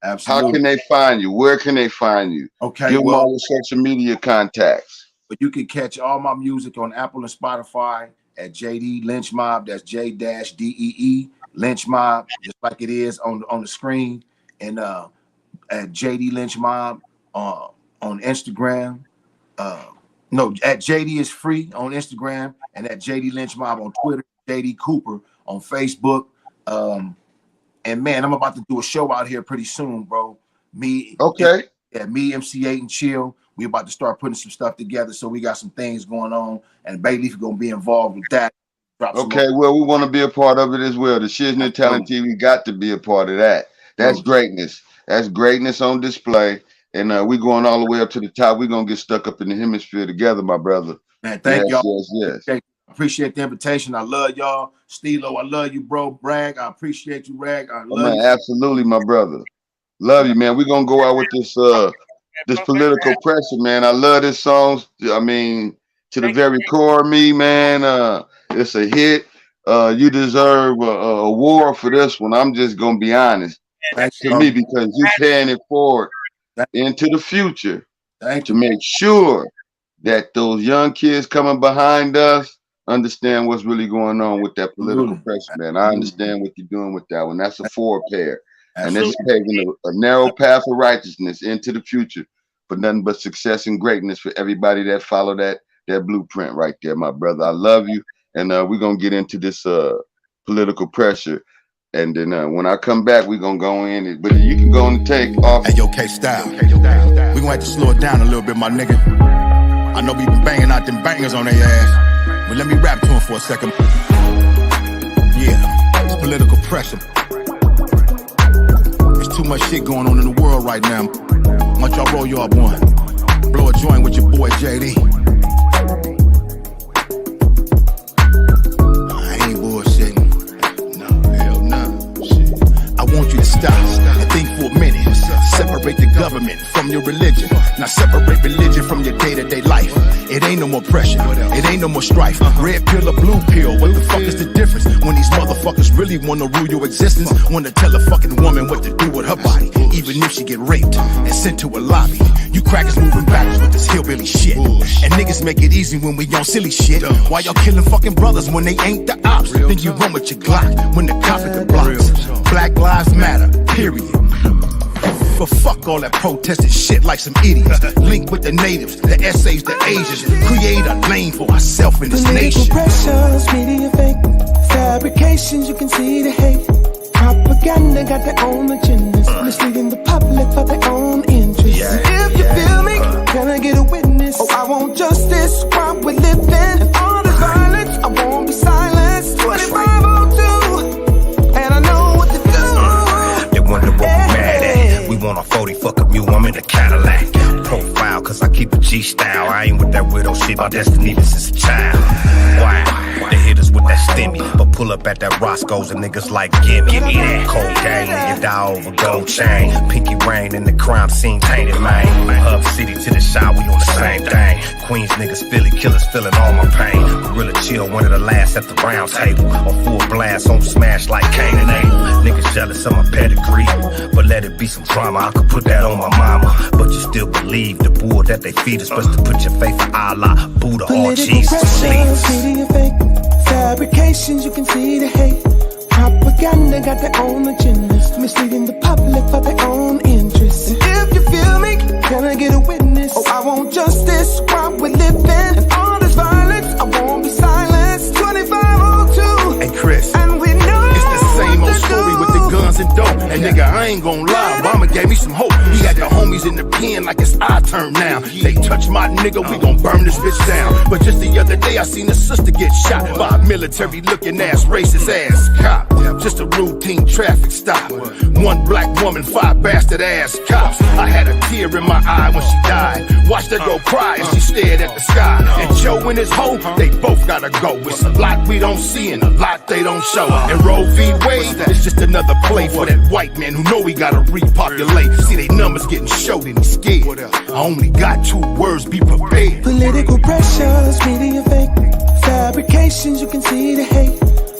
Absolutely. How can they find you? Where can they find you? Okay. Give them all the social media contacts. But you can catch all my music on Apple and Spotify at J-DEE Lynch Mob. That's J-DEE Lynch Mob, just like it is on the screen. And at J-DEE Lynch Mob on Instagram. No, at J-DEE is free on Instagram, and at J-DEE Lynch Mob on Twitter, J-DEE Cooper on Facebook. And man, I'm about to do a show out here pretty soon, bro. Me, MC8 and Chill. We about to start putting some stuff together, so we got some things going on, and Bayleaf gonna be involved with that. Okay, well, we want to be a part of it as well. The Shiznit Talent TV got to be a part of that. That's greatness. That's greatness on display. And we're going all the way up to the top. We're going to get stuck up in the hemisphere together, my brother. Man, thank y'all. Yes. Okay. Appreciate the invitation. I love y'all. Stilo, I love you, bro. Bragg, I appreciate you, Rag. I love you. Absolutely, my brother. Love you, man. We're going to go out with this this political pressure, man. I love this song. I mean, to the very core of me, man. It's a hit. You deserve an award for this one. I'm just going to be honest. To me, because you're paying it forward into the future to make sure that those young kids coming behind us understand what's really going on with that political pressure, man. I understand what you're doing with that one. That's a forepair. And this is paving a narrow path of righteousness into the future for nothing but success and greatness for everybody that follow that blueprint right there, my brother. I love you. And we're going to get into this political pressure. And then when I come back, we're going to go in. But you can go and take off. Hey, yo, K-Style. We're going to have to slow it down a little bit, my nigga. I know we been banging out them bangers on their ass. But let me rap to him for a second. Yeah, it's political pressure. There's too much shit going on in the world right now. Why don't y'all roll you up one? Blow a joint with your boy, J-DEE. I ain't bullshitting. I want you to stop and think for a minute. Separate the government from your religion. Now separate religion from your day-to-day life. It ain't no more pressure. It ain't no more strife. Red pill or blue pill. What the fuck is the difference? When these motherfuckers really want to rule your existence. Want to tell a fucking woman what to do with her body. Even if she get raped and sent to a lobby. You crackers moving backwards with this hillbilly shit. And niggas make it easy when we on silly shit. Why y'all killing fucking brothers when they ain't the ops? Then you run with your Glock when the cop at the blocks. Black lives matter, period. But fuck all that protesting shit like some idiots. Link with the natives, the essays, the Asians. Create a lane for ourselves in this nation. Pressures, media fake, fabrications, you can see the hate. Propaganda got their own agendas, misleading the public for their own interests. If you feel me, can I get a witness? Oh, I want justice while we're living. And all this violence, I won't be silenced. 2502, and I know what to do. They wonder what we mad at. We want a 40, fuck up you, I'm in a Cadillac. Profile loud, cause I keep a G style. I ain't with that widow shit, my destiny this is a child. Wow, they hit us with that stimmy, but pull up at that Roscoe's and niggas like, give me that cocaine, nigga die over gold chain. Pinky rain in the crime scene painted, man. Hub City to the shop, we on the same thing. Queens niggas, Philly killers feeling all my pain. Gorilla Chill, one of the last at the round table. On full blast, on smash like Cain and Abel. Niggas jealous of my pedigree, but let it be some drama. I could put that on my mama, but you still believe the bull that they feed us. Best to put your faith in Allah, Buddha, or Jesus. Media fake, fabrications, you can see the hate. Propaganda got their own agendas, misleading the public for their own interests. And if you feel me, can I get a witness? Oh, I want justice while we're living. And all this violence, I won't be silenced. 2502. Hey Chris, and we know it's the same old story with the guns and dope. And nigga, I ain't gon' lie, Obama gave me some hope. He had the homies in the pen like it's our turn now. They touch my nigga, we gon' burn this bitch down. But just the other day, I seen a sister get shot by a military looking ass, racist ass cop. Just a routine traffic stop. One black woman, 5 bastard ass cops. I had a tear in my eye when she died. Watched her go cry as she stared at the sky. And Joe and his hoe, they both gotta go. It's a lot we don't see and a lot they don't show. And Roe v. Wade is just another play for that white man who know he gotta repopulate. See they numbers getting showed and he's scared. I only got 2 words, be prepared. Political pressures, media fake, fabrications, you can see the hate.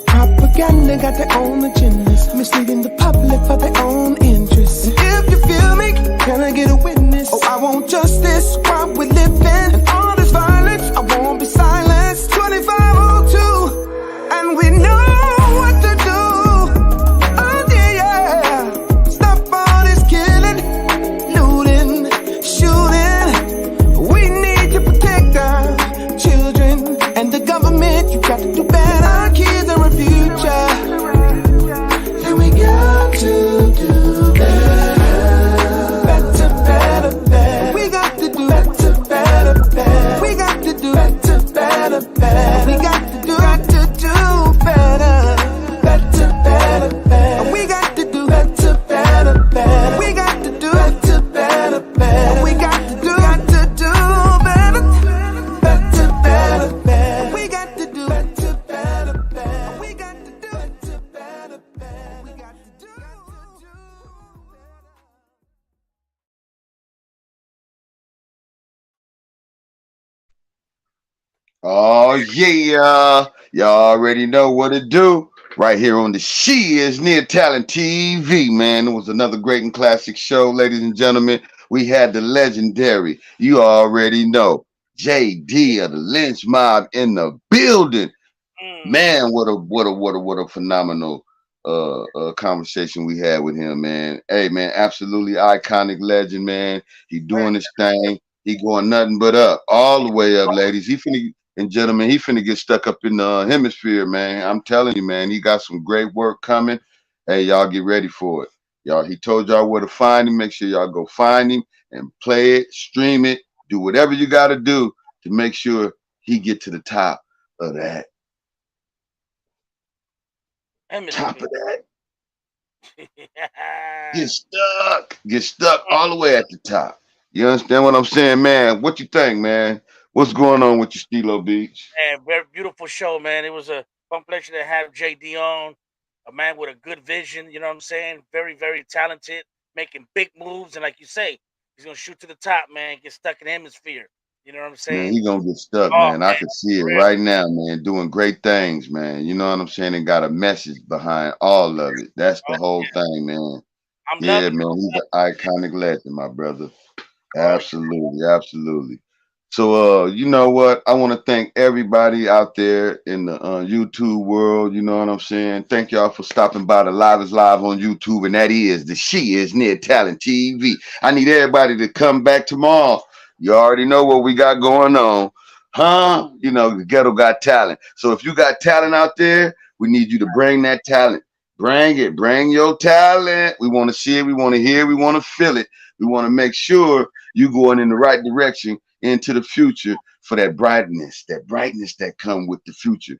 Propaganda got their own agendas, misleading the public for their own interests. And if you feel me, can I get a witness? Oh, I want justice while we're living. And all this violence, I won't be silenced. 2502, and we know what to do. Oh yeah, stop all this killing, looting, shooting. We need to protect our children and the government. You got to do better. Our kids are a future, and we got to do better. Better, better, better. We got to do better, better, better. We got to do better, better, better. We got to do better. Better, better, better. We got to do better, better, better. We got to do better, better, better. We got to do better. Better, better, better. We got to do better, better, better. We got to do better, better, better. We got to do. Oh yeah, y'all already know what to do. Right here on the Shiz-Nit Talent TV, man. It was another great and classic show, ladies and gentlemen. We had the legendary, you already know, J-DEE of the Lynch Mob in the building. Man, what a phenomenal conversation we had with him, man. Hey, man, absolutely iconic legend, man. He doing his thing. He going nothing but up, all the way up, ladies. He finna, and gentlemen, he finna get stuck up in the hemisphere, man. I'm telling you, man, he got some great work coming. Hey, y'all get ready for it. Y'all, he told y'all where to find him. Make sure y'all go find him and play it, stream it, do whatever you got to do to make sure he get to the top of that. Top of that. Get stuck all the way at the top. You understand what I'm saying, man? What you think, man? What's going on with your Stilo Beach? Man, very beautiful show, man. It was a fun pleasure to have J-DEE on, a man with a good vision, you know what I'm saying? Very, very talented, making big moves. And like you say, he's going to shoot to the top, man, get stuck in the hemisphere. You know what I'm saying? Man, he going to get stuck, man. I can see it right now, man, doing great things, man. You know what I'm saying? And got a message behind all of it. That's the whole thing, man. Yeah, man, he's an iconic legend, my brother. Absolutely, absolutely. So, you know what? I want to thank everybody out there in the YouTube world. You know what I'm saying? Thank y'all for stopping by. The Live is Live on YouTube, and that is the Shiz-Nit Talent TV. I need everybody to come back tomorrow. You already know what we got going on, huh? You know, the Ghetto got talent. So if you got talent out there, we need you to bring that talent. Bring it. Bring your talent. We want to see it. We want to hear it. We want to feel it. We want to make sure you're going in the right direction into the future for that brightness that come with the future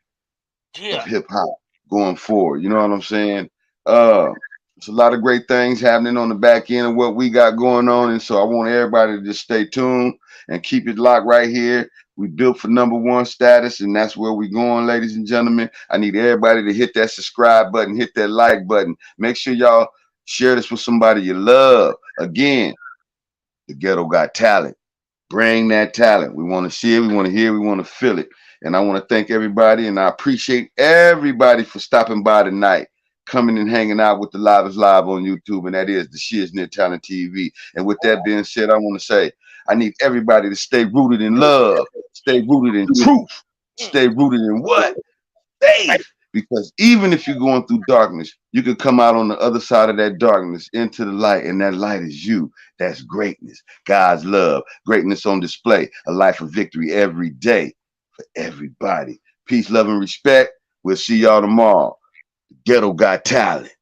of hip hop going forward. You know what I'm saying? It's a lot of great things happening on the back end of what we got going on. And so I want everybody to just stay tuned and keep it locked right here. We built for #1 status, and that's where we're going, ladies and gentlemen. I need everybody to hit that subscribe button, hit that like button. Make sure y'all share this with somebody you love. Again, the Ghetto got talent. Bring that talent. We want to see it. We want to hear it. We want to feel it. And I want to thank everybody, and I appreciate everybody for stopping by tonight, coming and hanging out with the Live is Live on YouTube, and that is the Shiznit Talent TV. And with that being said, I want to say I need everybody to stay rooted in love, stay rooted in truth, stay rooted in what? Faith. Because even if you're going through darkness, you can come out on the other side of that darkness into the light, and that light is you. That's greatness, God's love, greatness on display, a life of victory every day for everybody. Peace, love, and respect. We'll see y'all tomorrow. The Ghetto got talent.